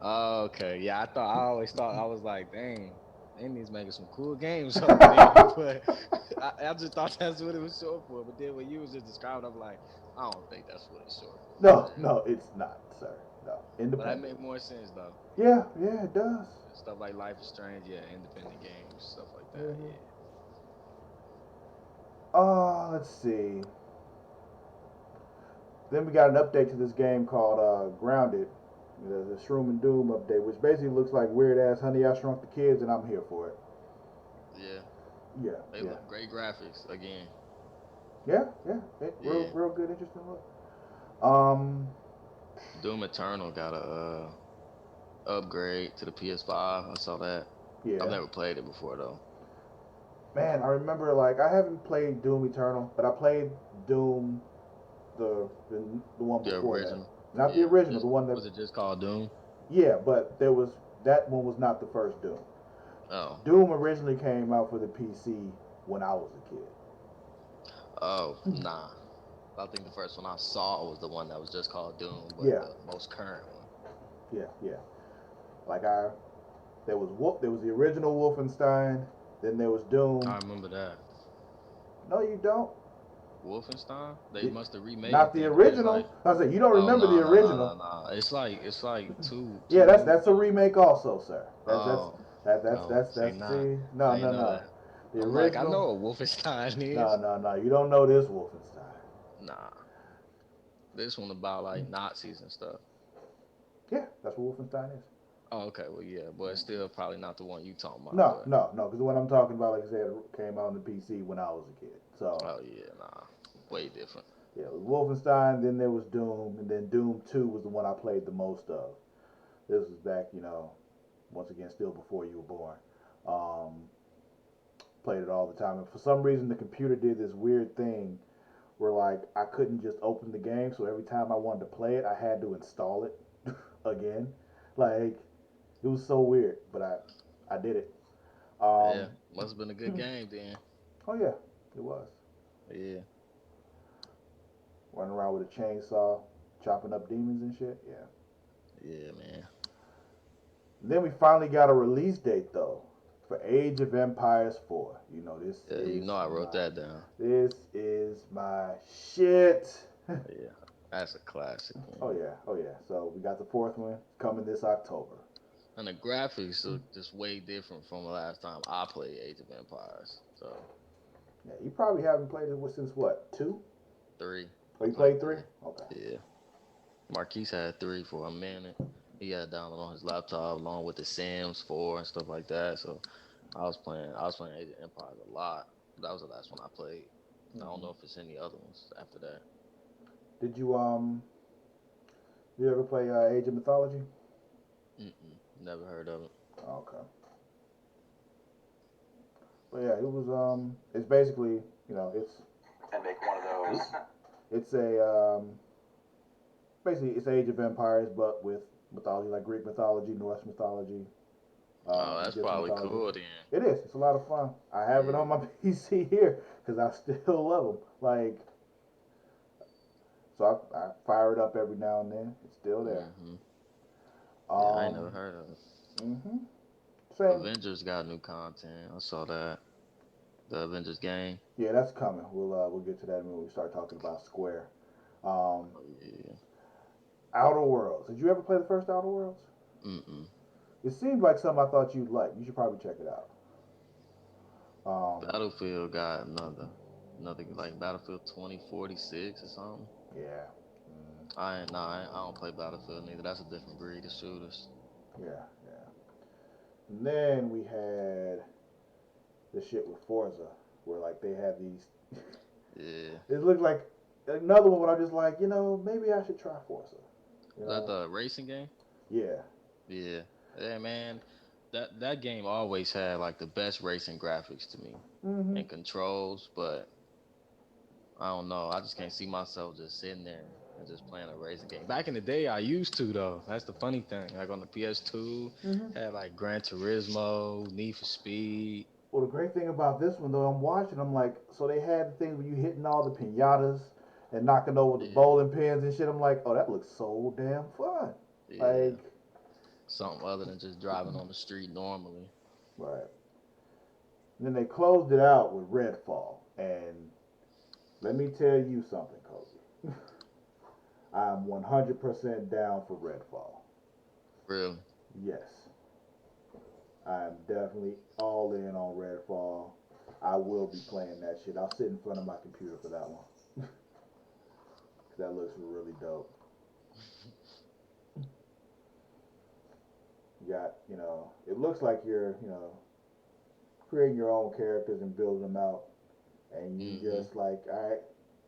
[SPEAKER 2] Oh, okay. Yeah, I always thought I was like, dang, Indies making some cool games over there, but I just thought that's what it was short for. But then when you was just describing, I'm like, I don't think that's what it's short for. But
[SPEAKER 1] No,
[SPEAKER 2] then,
[SPEAKER 1] no, it's not, sir. No,
[SPEAKER 2] but that
[SPEAKER 1] independent.
[SPEAKER 2] made more sense though.
[SPEAKER 1] Yeah, yeah, it does.
[SPEAKER 2] Stuff like Life is Strange, yeah, independent games, stuff like that,
[SPEAKER 1] Mm-hmm.
[SPEAKER 2] yeah.
[SPEAKER 1] Let's see. Then we got an update to this game called Grounded. The Shroom and Doom update, which basically looks like weird ass Honey I Shrunk the Kids, and I'm here for it.
[SPEAKER 2] Yeah,
[SPEAKER 1] Yeah,
[SPEAKER 2] they
[SPEAKER 1] yeah,
[SPEAKER 2] look great graphics again.
[SPEAKER 1] yeah, yeah. Real,
[SPEAKER 2] Yeah,
[SPEAKER 1] real good, interesting look. Um,
[SPEAKER 2] Doom Eternal got a upgrade to the PS5. I saw that. I've
[SPEAKER 1] yeah.
[SPEAKER 2] never played it before though.
[SPEAKER 1] Man, I remember like I haven't played Doom Eternal, but I played Doom the one
[SPEAKER 2] The
[SPEAKER 1] before that.
[SPEAKER 2] original.
[SPEAKER 1] Not the
[SPEAKER 2] Yeah.
[SPEAKER 1] original, the
[SPEAKER 2] Just
[SPEAKER 1] one that
[SPEAKER 2] was it just called Doom?
[SPEAKER 1] yeah, but there was that one was not the first Doom.
[SPEAKER 2] Oh.
[SPEAKER 1] Doom originally came out for the PC when I was a kid.
[SPEAKER 2] Oh, nah. I think the first one I saw was the one that was just called Doom, but
[SPEAKER 1] Yeah,
[SPEAKER 2] the most current one.
[SPEAKER 1] yeah, yeah. Like there was the original Wolfenstein, then there was Doom.
[SPEAKER 2] I remember that.
[SPEAKER 1] No, you don't.
[SPEAKER 2] Wolfenstein? They
[SPEAKER 1] The,
[SPEAKER 2] must have remade
[SPEAKER 1] not
[SPEAKER 2] it
[SPEAKER 1] the
[SPEAKER 2] then, because like,
[SPEAKER 1] original. I said you don't
[SPEAKER 2] oh
[SPEAKER 1] remember the
[SPEAKER 2] no no no no
[SPEAKER 1] original.
[SPEAKER 2] no. It's like
[SPEAKER 1] Yeah,
[SPEAKER 2] two new
[SPEAKER 1] that's a
[SPEAKER 2] games.
[SPEAKER 1] remake also, sir.
[SPEAKER 2] Oh oh, see, nah,
[SPEAKER 1] see. No,
[SPEAKER 2] I ain't
[SPEAKER 1] no,
[SPEAKER 2] know
[SPEAKER 1] no.
[SPEAKER 2] that.
[SPEAKER 1] The
[SPEAKER 2] I'm like, I
[SPEAKER 1] original.
[SPEAKER 2] know what Wolfenstein
[SPEAKER 1] No,
[SPEAKER 2] is.
[SPEAKER 1] no, no. You don't know this Wolfenstein.
[SPEAKER 2] Nah, this one about like Nazis and stuff.
[SPEAKER 1] Yeah, that's what Wolfenstein is.
[SPEAKER 2] Oh, okay, well yeah, but it's still probably not the one you talking about.
[SPEAKER 1] No,
[SPEAKER 2] But
[SPEAKER 1] no, no. Because the one I'm talking about, like I said, it came out on the PC when I was a kid. So
[SPEAKER 2] oh yeah, nah, way different.
[SPEAKER 1] yeah, it was Wolfenstein. Then there was Doom, and then Doom Two was the one I played the most of. This was back, once again, still before you were born. Um, Played it all the time, and for some reason, the computer did this weird thing where like I couldn't just open the game, so every time I wanted to play it, I had to install it again. Like it was so weird, but I did it.
[SPEAKER 2] Yeah,
[SPEAKER 1] Um,
[SPEAKER 2] must have been a good game then.
[SPEAKER 1] oh yeah, it was
[SPEAKER 2] Yeah,
[SPEAKER 1] running around with a chainsaw, chopping up demons and shit. Yeah.
[SPEAKER 2] yeah, man.
[SPEAKER 1] And then we finally got a release date though for Age of Empires 4.
[SPEAKER 2] Yeah, you know I wrote that down.
[SPEAKER 1] this is my shit.
[SPEAKER 2] Yeah, that's a classic,
[SPEAKER 1] Oh
[SPEAKER 2] man.
[SPEAKER 1] yeah, oh yeah. So we got the fourth one coming this October.
[SPEAKER 2] And the graphics look just way different from the last time I played Age of Empires. So
[SPEAKER 1] Yeah, you probably haven't played it since what, two?
[SPEAKER 2] three,
[SPEAKER 1] Oh,
[SPEAKER 2] I
[SPEAKER 1] you
[SPEAKER 2] played
[SPEAKER 1] played three?
[SPEAKER 2] three.
[SPEAKER 1] Okay.
[SPEAKER 2] Yeah, Marquise had three for a minute. He had it downloaded on his laptop along with the Sims 4 and stuff like that. So I was playing Age of Empires a lot. That was the last one I played. I don't know
[SPEAKER 1] Hmm.
[SPEAKER 2] if it's any other ones after that.
[SPEAKER 1] Did you ever play Age of Mythology?
[SPEAKER 2] Never heard of it.
[SPEAKER 1] Okay. But yeah, it's basically, and make one of those. It's a basically it's Age of Empires, but with mythology like Greek mythology, Norse mythology,
[SPEAKER 2] Oh, that's
[SPEAKER 1] Egyptian
[SPEAKER 2] probably
[SPEAKER 1] mythology.
[SPEAKER 2] cool then.
[SPEAKER 1] It is. It's a lot of fun. I have it on
[SPEAKER 2] Yeah.
[SPEAKER 1] my PC here because I still love them. Like, so I fire it up every now and then. It's still there.
[SPEAKER 2] hmm Yeah, I ain't
[SPEAKER 1] Um,
[SPEAKER 2] never heard of it.
[SPEAKER 1] hmm Same.
[SPEAKER 2] Avengers got new content. I saw that. The Avengers game.
[SPEAKER 1] Yeah, that's coming. We'll get to that when we start talking about Square. Um,
[SPEAKER 2] Oh yeah.
[SPEAKER 1] Outer Worlds. Did you ever play the first Outer Worlds?
[SPEAKER 2] Mm-mm.
[SPEAKER 1] It seemed like something I thought you'd like. You should probably check it out. Um,
[SPEAKER 2] Battlefield got another. Nothing like Battlefield 2046 or something.
[SPEAKER 1] Yeah. Mm,
[SPEAKER 2] I don't play Battlefield neither. That's a different breed of shooters.
[SPEAKER 1] yeah, yeah. And then we had the shit with Forza, where like they had these.
[SPEAKER 2] Yeah.
[SPEAKER 1] It looked like another one where I'm just like, maybe I should try Forza. You
[SPEAKER 2] Is that
[SPEAKER 1] know?
[SPEAKER 2] the racing game?
[SPEAKER 1] Yeah.
[SPEAKER 2] Yeah. Yeah, man. That game always had like the best racing graphics to me
[SPEAKER 1] Mm-hmm.
[SPEAKER 2] and controls, but I don't know. I just can't see myself just sitting there and just playing a racing game. Back in the day, I used to though. That's the funny thing. Like on the PS2,
[SPEAKER 1] Mm-hmm.
[SPEAKER 2] had like Gran Turismo, Need for Speed.
[SPEAKER 1] Well, the great thing about this one though, I'm watching. I'm like, so they had the thing where you hitting all the pinatas and knocking over the
[SPEAKER 2] Yeah,
[SPEAKER 1] bowling pins and shit. I'm like, oh, that looks so damn fun.
[SPEAKER 2] yeah.
[SPEAKER 1] Like,
[SPEAKER 2] Something other than just driving on the street normally.
[SPEAKER 1] right. And then they closed it out with Redfall, and let me tell you something, Kobe. I'm 100% down for Redfall.
[SPEAKER 2] Really.
[SPEAKER 1] Yes, I'm definitely all in on Redfall. I will be playing that shit. I'll sit in front of my computer for that one. 'Cause that looks really dope. You got, it looks like you're, creating your own characters and building them out. And you
[SPEAKER 2] Hmm.
[SPEAKER 1] just like, all right,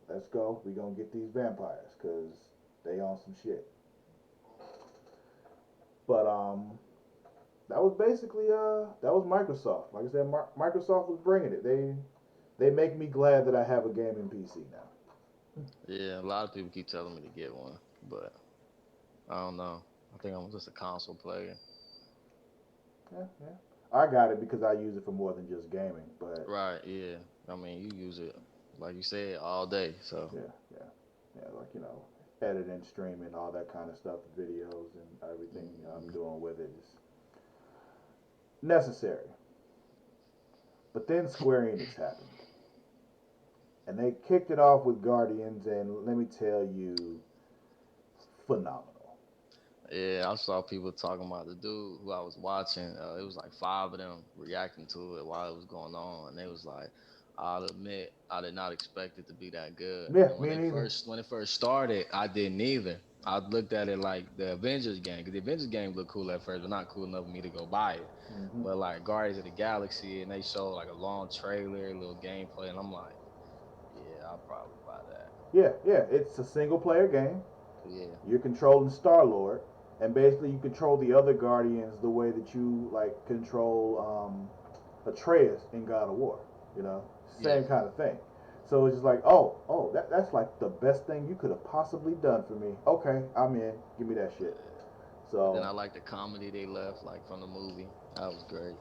[SPEAKER 1] let's go. We gonna get these vampires because they on some shit. But that was basically that was Microsoft. Like I said, Microsoft was bringing it. They make me glad that I have a gaming PC now.
[SPEAKER 2] Yeah, a lot of people keep telling me to get one, but I don't know. I think I'm just a console player.
[SPEAKER 1] Yeah, yeah. I got it because I use it for more than just gaming. But
[SPEAKER 2] Right, yeah. I mean, you use it, like you said, all day. So,
[SPEAKER 1] yeah, yeah, yeah. Like editing, streaming, all that kind of stuff, the videos and everything I'm
[SPEAKER 2] hmm,
[SPEAKER 1] doing with it is necessary. But then Square Enix happened, and they kicked it off with Guardians, and let me tell you, phenomenal.
[SPEAKER 2] yeah, I saw people talking about the dude who I was watching. It was like five of them reacting to it while it was going on, and they was like, "I'll admit, I did not expect it to be that good."
[SPEAKER 1] Yeah,
[SPEAKER 2] And
[SPEAKER 1] me neither.
[SPEAKER 2] when it first started, I didn't either. I looked at it like the Avengers game because the Avengers game looked cool at first, but not cool enough for me to go buy it.
[SPEAKER 1] Hmm.
[SPEAKER 2] But like Guardians of the Galaxy, and they showed like a long trailer, a little gameplay, and I'm like, yeah, I'll probably buy that.
[SPEAKER 1] Yeah, yeah. It's a single player game.
[SPEAKER 2] Yeah,
[SPEAKER 1] You're controlling Star Lord, and basically you control the other Guardians the way that you like control Atreus in God of War. You know,
[SPEAKER 2] yeah.
[SPEAKER 1] same kind of thing. So it's just like, oh, that's like the best thing you could have possibly done for me. Okay, I'm in. Give me that shit.
[SPEAKER 2] And then
[SPEAKER 1] So
[SPEAKER 2] I like the comedy they left, like from the movie. That was great.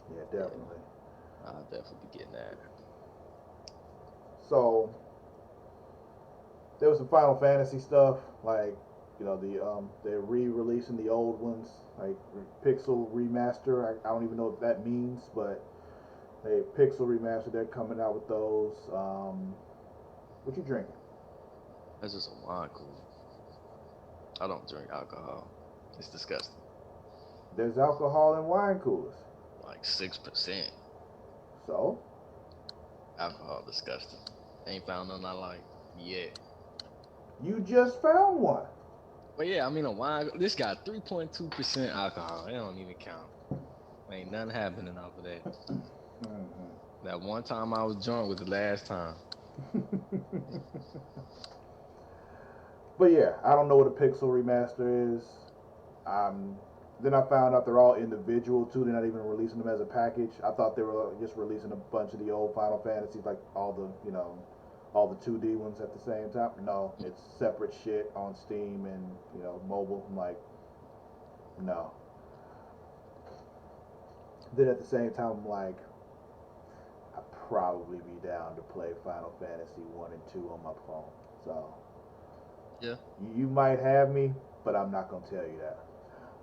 [SPEAKER 1] yeah,
[SPEAKER 2] Yeah,
[SPEAKER 1] definitely.
[SPEAKER 2] I'll definitely be getting that.
[SPEAKER 1] So there was some Final Fantasy stuff, like they're re-releasing the old ones, like Pixel remaster. I don't even know what that means, but they Pixel remaster. They're coming out with those. What you drinking?
[SPEAKER 2] That's just a wine cooler. I don't drink alcohol. It's disgusting.
[SPEAKER 1] There's alcohol in wine coolers.
[SPEAKER 2] Like 6%
[SPEAKER 1] So
[SPEAKER 2] alcohol, disgusting. Ain't found none I like yet.
[SPEAKER 1] you just found one.
[SPEAKER 2] But yeah, I mean a wine. This got 3.2% alcohol. It don't even count. Ain't nothing happening off of that.
[SPEAKER 1] Mm-hmm.
[SPEAKER 2] That one time I was drunk was the last time.
[SPEAKER 1] But yeah, I don't know what a Pixel remaster is. Um, then I found out they're all individual too. They're not even releasing them as a package. I thought they were just releasing a bunch of the old Final Fantasies, like all the 2D ones at the same time. No, it's separate shit on Steam and mobile. I'm like, no. Then at the same time, I'm like, I'd probably be down to play Final Fantasy 1 and 2 on my phone. So
[SPEAKER 2] Yeah.
[SPEAKER 1] you might have me, but I'm not gonna tell you that.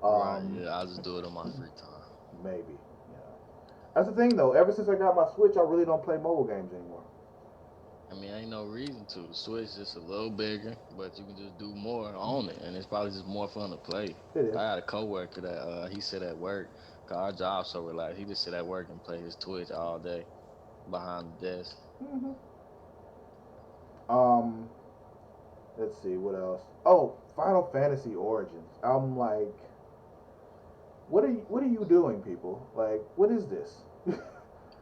[SPEAKER 2] Right.
[SPEAKER 1] Um,
[SPEAKER 2] Yeah. I just do it on my free time.
[SPEAKER 1] maybe. That's the thing though. Ever since I got my Switch, I really don't play mobile games anymore.
[SPEAKER 2] I mean, ain't no reason to. The Switch just a little bigger, but you can just do more on it, and it's probably just more fun to play.
[SPEAKER 1] It is.
[SPEAKER 2] I had a coworker that he said at work, 'cause our job so relaxed. He just sit at work and play his Twitch all day behind the desk.
[SPEAKER 1] Hmm. Um, let's see what else. Oh, Final Fantasy Origins. I'm like, what are you doing, people? Like, what is this?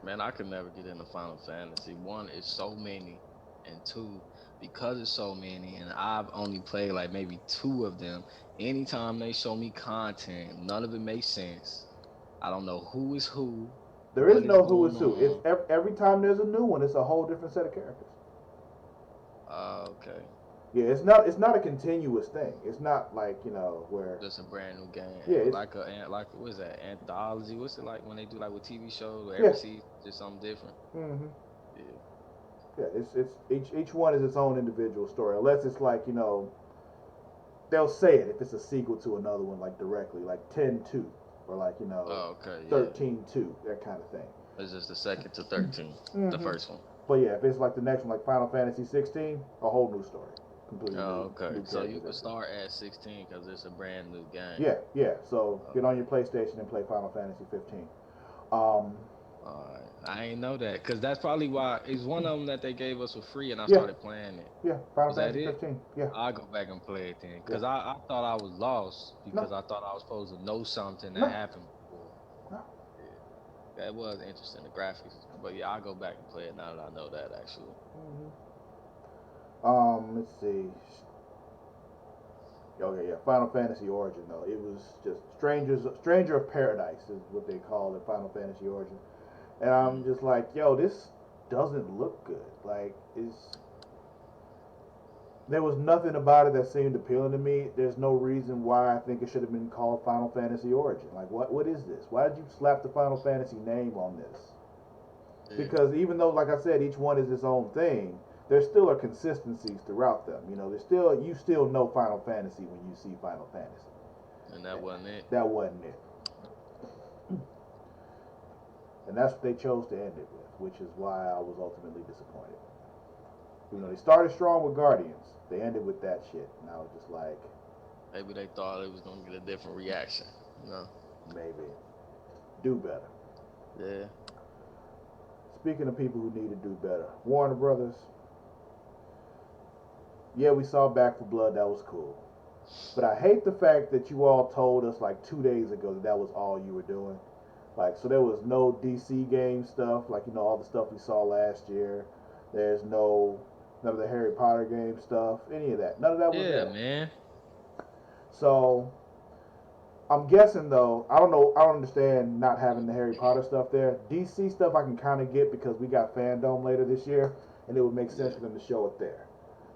[SPEAKER 2] Man, I could never get into Final Fantasy. One, it's so many, and two, because it's so many, and I've only played like maybe two of them. Anytime they show me content, none of it makes sense. I don't know who is who,
[SPEAKER 1] There is
[SPEAKER 2] what is
[SPEAKER 1] no who is
[SPEAKER 2] going
[SPEAKER 1] who. It's
[SPEAKER 2] on.
[SPEAKER 1] every time there's a new one, it's a whole different set of characters.
[SPEAKER 2] Okay,
[SPEAKER 1] Yeah, it's not a continuous thing. It's not like where
[SPEAKER 2] just a brand new game,
[SPEAKER 1] yeah it's
[SPEAKER 2] like like what is that anthology? What's it like when they do like with TV shows? Where
[SPEAKER 1] yeah
[SPEAKER 2] every season just something different.
[SPEAKER 1] hmm
[SPEAKER 2] Yeah,
[SPEAKER 1] yeah it's each one is its own individual story unless it's like they'll say it if it's a sequel to another one like directly like 10-2 or like
[SPEAKER 2] oh, okay, yeah.
[SPEAKER 1] 13-2 that kind of thing.
[SPEAKER 2] It's just the second to 13, the
[SPEAKER 1] Hmm.
[SPEAKER 2] first one.
[SPEAKER 1] But yeah, if it's like the next one like Final Fantasy 16, a whole new story, completely
[SPEAKER 2] Oh, okay.
[SPEAKER 1] new
[SPEAKER 2] So you
[SPEAKER 1] characters,
[SPEAKER 2] could
[SPEAKER 1] everything.
[SPEAKER 2] start at 16 because it's a brand new game.
[SPEAKER 1] Yeah, yeah. So get on
[SPEAKER 2] Okay.
[SPEAKER 1] your PlayStation and play Final Fantasy 15. Um,
[SPEAKER 2] All right. I ain't know that because that's probably why it's one of them that they gave us for free and I
[SPEAKER 1] yeah,
[SPEAKER 2] started playing it.
[SPEAKER 1] yeah. Final
[SPEAKER 2] Was that
[SPEAKER 1] Fantasy
[SPEAKER 2] it?
[SPEAKER 1] 15. Yeah,
[SPEAKER 2] I'll go back and play it then
[SPEAKER 1] yeah.
[SPEAKER 2] because I thought I was lost
[SPEAKER 1] No,
[SPEAKER 2] because I thought I was supposed to know something that
[SPEAKER 1] no,
[SPEAKER 2] happened before.
[SPEAKER 1] no.
[SPEAKER 2] Yeah. That was interesting, the graphics. But yeah, I'll go back and play it now that I know that actually.
[SPEAKER 1] Hmm. Let's see. Okay, yeah. Final Fantasy Origin though. It was just Stranger of Paradise is what they call it. Final Fantasy Origin, and I'm
[SPEAKER 2] Mm.
[SPEAKER 1] just like, yo, this doesn't look good. Like, there was nothing about it that seemed appealing to me. There's no reason why I think it should have been called Final Fantasy Origin. Like, what is this? Why did you slap the Final Fantasy name on this?
[SPEAKER 2] Yeah.
[SPEAKER 1] Because even though, like I said, each one is its own thing, there still are consistencies throughout them. You still know Final Fantasy when you see Final Fantasy.
[SPEAKER 2] And that wasn't it.
[SPEAKER 1] That wasn't it, and that's what they chose to end it with, which is why I was ultimately disappointed. They started strong with Guardians, they ended with that shit, and I was just like,
[SPEAKER 2] Maybe they thought it was gonna get a different reaction. You know?
[SPEAKER 1] maybe do better.
[SPEAKER 2] Yeah.
[SPEAKER 1] Speaking of people who need to do better, Warner Brothers. Yeah, we saw Back for Blood. That was cool. But I hate the fact that you all told us like 2 days ago that that was all you were doing. Like, so there was no DC game stuff, like all the stuff we saw last year. There's none of the Harry Potter game stuff, any of that. None of that was
[SPEAKER 2] Yeah,
[SPEAKER 1] there.
[SPEAKER 2] man.
[SPEAKER 1] So I'm guessing though, I don't know, I don't understand not having the Harry Potter stuff there. DC stuff I can kind of get because we got Fandom later this year, and it would make sense
[SPEAKER 2] Yeah.
[SPEAKER 1] for them to show it there,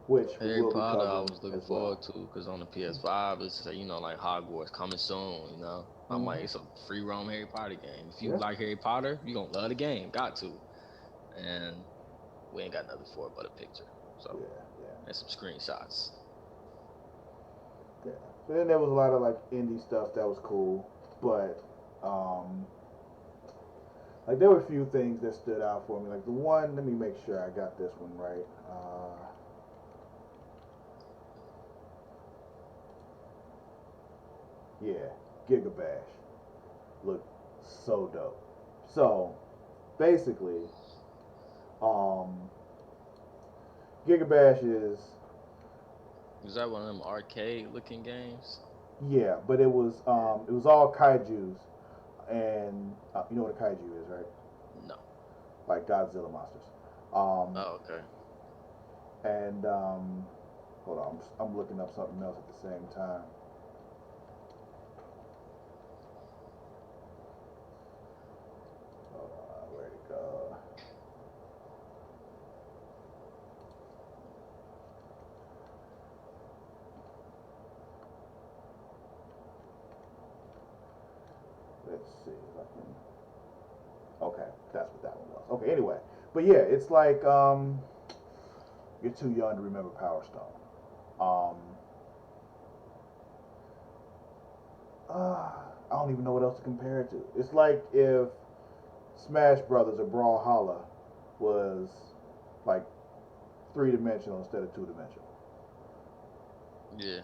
[SPEAKER 1] which we
[SPEAKER 2] Harry
[SPEAKER 1] will be
[SPEAKER 2] Potter, I
[SPEAKER 1] covering
[SPEAKER 2] was looking
[SPEAKER 1] as well.
[SPEAKER 2] forward to because on the PS5, it's like Hogwarts coming soon. I'm like,
[SPEAKER 1] Hmm.
[SPEAKER 2] it's a free roam Harry Potter game. If you
[SPEAKER 1] Yeah,
[SPEAKER 2] like Harry Potter, you gonna love the game. Got to. And we ain't got nothing for it but a picture.
[SPEAKER 1] yeah,
[SPEAKER 2] So
[SPEAKER 1] yeah,
[SPEAKER 2] and some screenshots.
[SPEAKER 1] yeah. So then there was a lot of like indie stuff that was cool, but um, like there were a few things that stood out for me. Like the one, let me make sure I got this one right. Yeah, Gigabash looked so dope. So basically, um, Gigabash is
[SPEAKER 2] Is that one of them arcade looking games?
[SPEAKER 1] yeah, but it was
[SPEAKER 2] Yeah.
[SPEAKER 1] um, it was all kaiju's, and you know what a kaiju is, right?
[SPEAKER 2] No.
[SPEAKER 1] Like Godzilla monsters. Um,
[SPEAKER 2] Oh, okay.
[SPEAKER 1] and hold on, I'm looking up something else at the same time. Hold on, where'd it go? Let's see if I can. Okay, that's what that one was. Okay, anyway, but yeah, it's like you're too young to remember Power Stone. Um, I don't even know what else to compare it to. It's like if Smash Brothers or Brawlhalla was like 3 dimensional instead of 2 dimensional.
[SPEAKER 2] Yeah.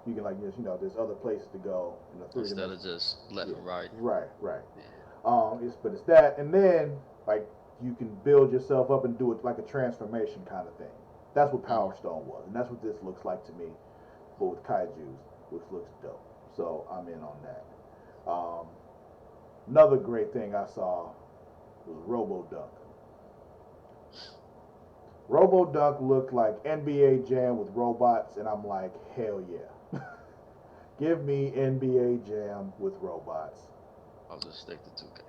[SPEAKER 1] You can like just there's other places to go in the
[SPEAKER 2] Instead of
[SPEAKER 1] 3 dimensional.
[SPEAKER 2] just left
[SPEAKER 1] Yeah,
[SPEAKER 2] and right.
[SPEAKER 1] right, right.
[SPEAKER 2] Yeah.
[SPEAKER 1] But it's that, and then like you can build yourself up and do it like a transformation kind of thing. That's what
[SPEAKER 2] Mm.
[SPEAKER 1] Power Stone was, and that's what this looks like to me, but with kaiju's, which looks dope. So I'm in on that. Um, Another great thing I saw was Robo Dunk. Robo Dunk looked like NBA Jam with robots, and I'm like, hell yeah. Give me NBA Jam with robots.
[SPEAKER 2] I'll just stick to 2K.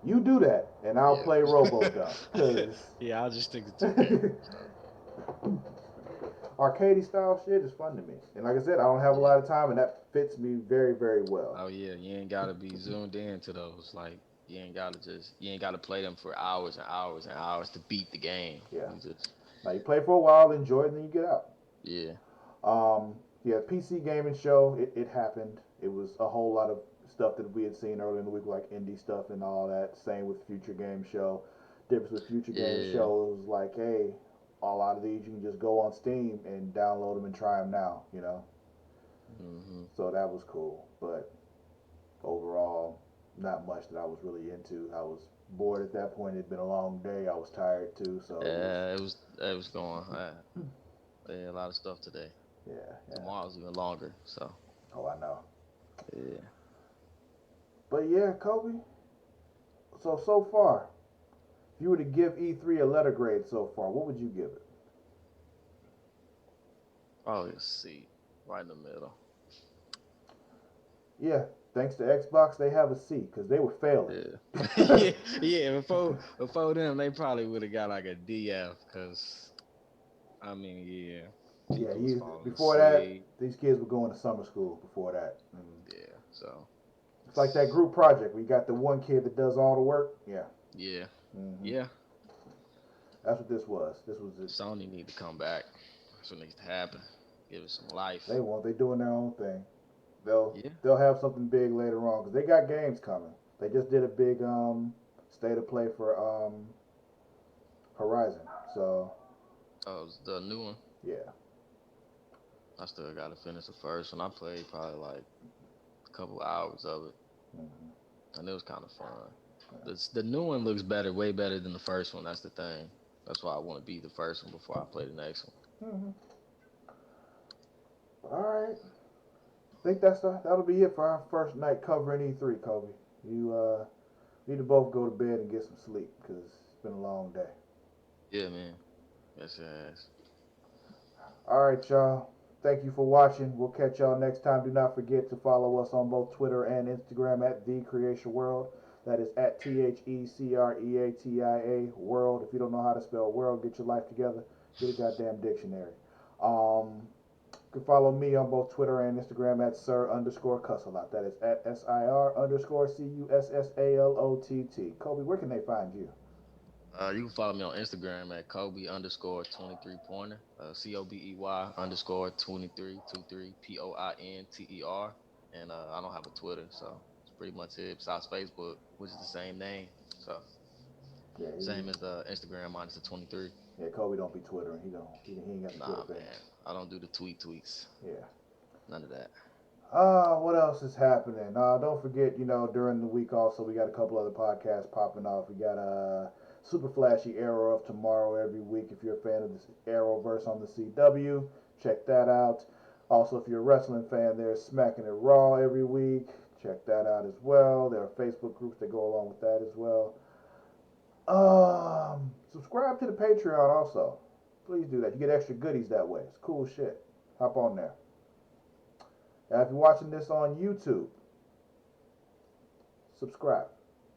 [SPEAKER 1] You do that, and I'll play Robo
[SPEAKER 2] Yeah.
[SPEAKER 1] Dunk, because
[SPEAKER 2] Yeah, I'll just stick to 2K. So,
[SPEAKER 1] arcade style shit is fun to me. And like I said, I don't have a
[SPEAKER 2] yeah.
[SPEAKER 1] lot of time, and that fits me very, very well.
[SPEAKER 2] Oh yeah, you ain't gotta be zoomed in to those. Like you ain't gotta play them for hours and hours and hours to beat the game.
[SPEAKER 1] Yeah.
[SPEAKER 2] You just
[SPEAKER 1] Now you play for a while, enjoy it, and then you get out.
[SPEAKER 2] yeah.
[SPEAKER 1] Yeah, PC gaming show. It happened. It was a whole lot of stuff that we had seen earlier in the week, like indie stuff and all that. Same with Future Game Show. Difference with Future Game
[SPEAKER 2] Yeah.
[SPEAKER 1] Show was like, hey, a lot of these you can just go on Steam and download them and try them now. You know,
[SPEAKER 2] Hmm.
[SPEAKER 1] so that was cool. But overall, not much that I was really into. I was bored at that point. It'd been a long day. I was tired too, so it was.
[SPEAKER 2] It was going. Yeah, a lot of stuff today.
[SPEAKER 1] Yeah, yeah.
[SPEAKER 2] Tomorrow's even longer. So
[SPEAKER 1] Oh, I know.
[SPEAKER 2] yeah.
[SPEAKER 1] But yeah, Kobe. So far, if you were to give E3 a letter grade so far, what would you give it?
[SPEAKER 2] Oh, let's see. Right in the middle.
[SPEAKER 1] Yeah, thanks to Xbox, they have a C because they were failing.
[SPEAKER 2] Yeah. Yeah. Yeah. Before them, they probably would have got like a DF. Cause I mean, yeah,
[SPEAKER 1] Yeah,
[SPEAKER 2] people was falling
[SPEAKER 1] before that,
[SPEAKER 2] asleep.
[SPEAKER 1] these kids were going to summer school before that. And
[SPEAKER 2] Yeah. So
[SPEAKER 1] it's like that group project. We got the one kid that does all the work. Yeah.
[SPEAKER 2] yeah.
[SPEAKER 1] Hmm.
[SPEAKER 2] Yeah.
[SPEAKER 1] That's what this was. This was it.
[SPEAKER 2] Sony need to come back. That's what needs to happen. Give it some life.
[SPEAKER 1] They won't. They doing their own thing. They'll
[SPEAKER 2] Yeah.
[SPEAKER 1] they'll have something big later on because they got games coming. They just did a big state of play for Horizon. So
[SPEAKER 2] Oh, the new one.
[SPEAKER 1] yeah.
[SPEAKER 2] I still gotta finish the first one. I played probably like a couple hours of it,
[SPEAKER 1] Hmm.
[SPEAKER 2] and it was kind of fun. The new one looks better, way better than the first one. That's the thing. That's why I want to beat the first one before I play the next one.
[SPEAKER 1] Hmm. All right. I think that'll be it for our first night covering E3, Kobe. You need to both go to bed and get some sleep because it's been a long day.
[SPEAKER 2] Yeah, man. Yes, it has.
[SPEAKER 1] All right, y'all. Thank you for watching. We'll catch y'all next time. Do not forget to follow us on both Twitter and Instagram at The Creatia World. That is at TheCreatia World. If you don't know how to spell world, get your life together. Get a goddamn dictionary. Um, You can follow me on both Twitter and Instagram at Sir underscore Cussalot. That is at SIR underscore CUSSALOTT. Kobe, where can they find you?
[SPEAKER 2] You can follow me on Instagram at Kobe underscore 23 pointer. COBEY underscore 2323 POINTER. And I don't have a Twitter, so it's pretty much it. Besides Facebook, which is the same name. So
[SPEAKER 1] Yeah,
[SPEAKER 2] same as Instagram minus the 23.
[SPEAKER 1] yeah. Kobe don't be twittering. He ain't got the Twitter
[SPEAKER 2] Nah,
[SPEAKER 1] thing.
[SPEAKER 2] man. I don't do the tweets.
[SPEAKER 1] Yeah.
[SPEAKER 2] None of that.
[SPEAKER 1] What else is happening? Don't forget, during the week also we got a couple other podcasts popping off. We got Super Flashy Arrow of tomorrow every week. If you're a fan of this Arrowverse on the CW, check that out. Also, if you're a wrestling fan, there's Smacking It Raw every week. Check that out as well. There are Facebook groups that go along with that as well. Subscribe to the Patreon also. Please do that. You get extra goodies that way. It's cool shit. Hop on there. Now, if you're watching this on YouTube, subscribe.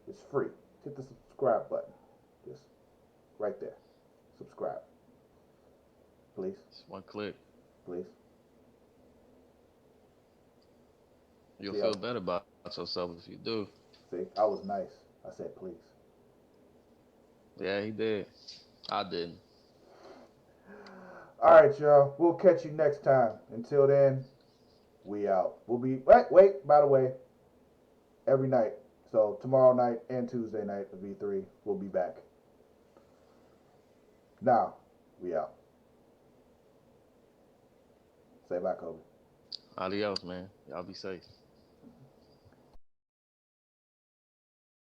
[SPEAKER 1] It's free. Hit the subscribe button. Just right there. Subscribe. Please.
[SPEAKER 2] Just one click.
[SPEAKER 1] Please.
[SPEAKER 2] You'll
[SPEAKER 1] See,
[SPEAKER 2] feel better about yourself if you do.
[SPEAKER 1] I was nice. I said please.
[SPEAKER 2] Yeah, he did. I didn't.
[SPEAKER 1] All right, y'all. We'll catch you next time. Until then, we out. We'll be wait. By the way, every night. So tomorrow night and Tuesday night of V3, we'll be back. Now, we out. Say bye, Kobe.
[SPEAKER 2] Adios, man. Y'all be safe.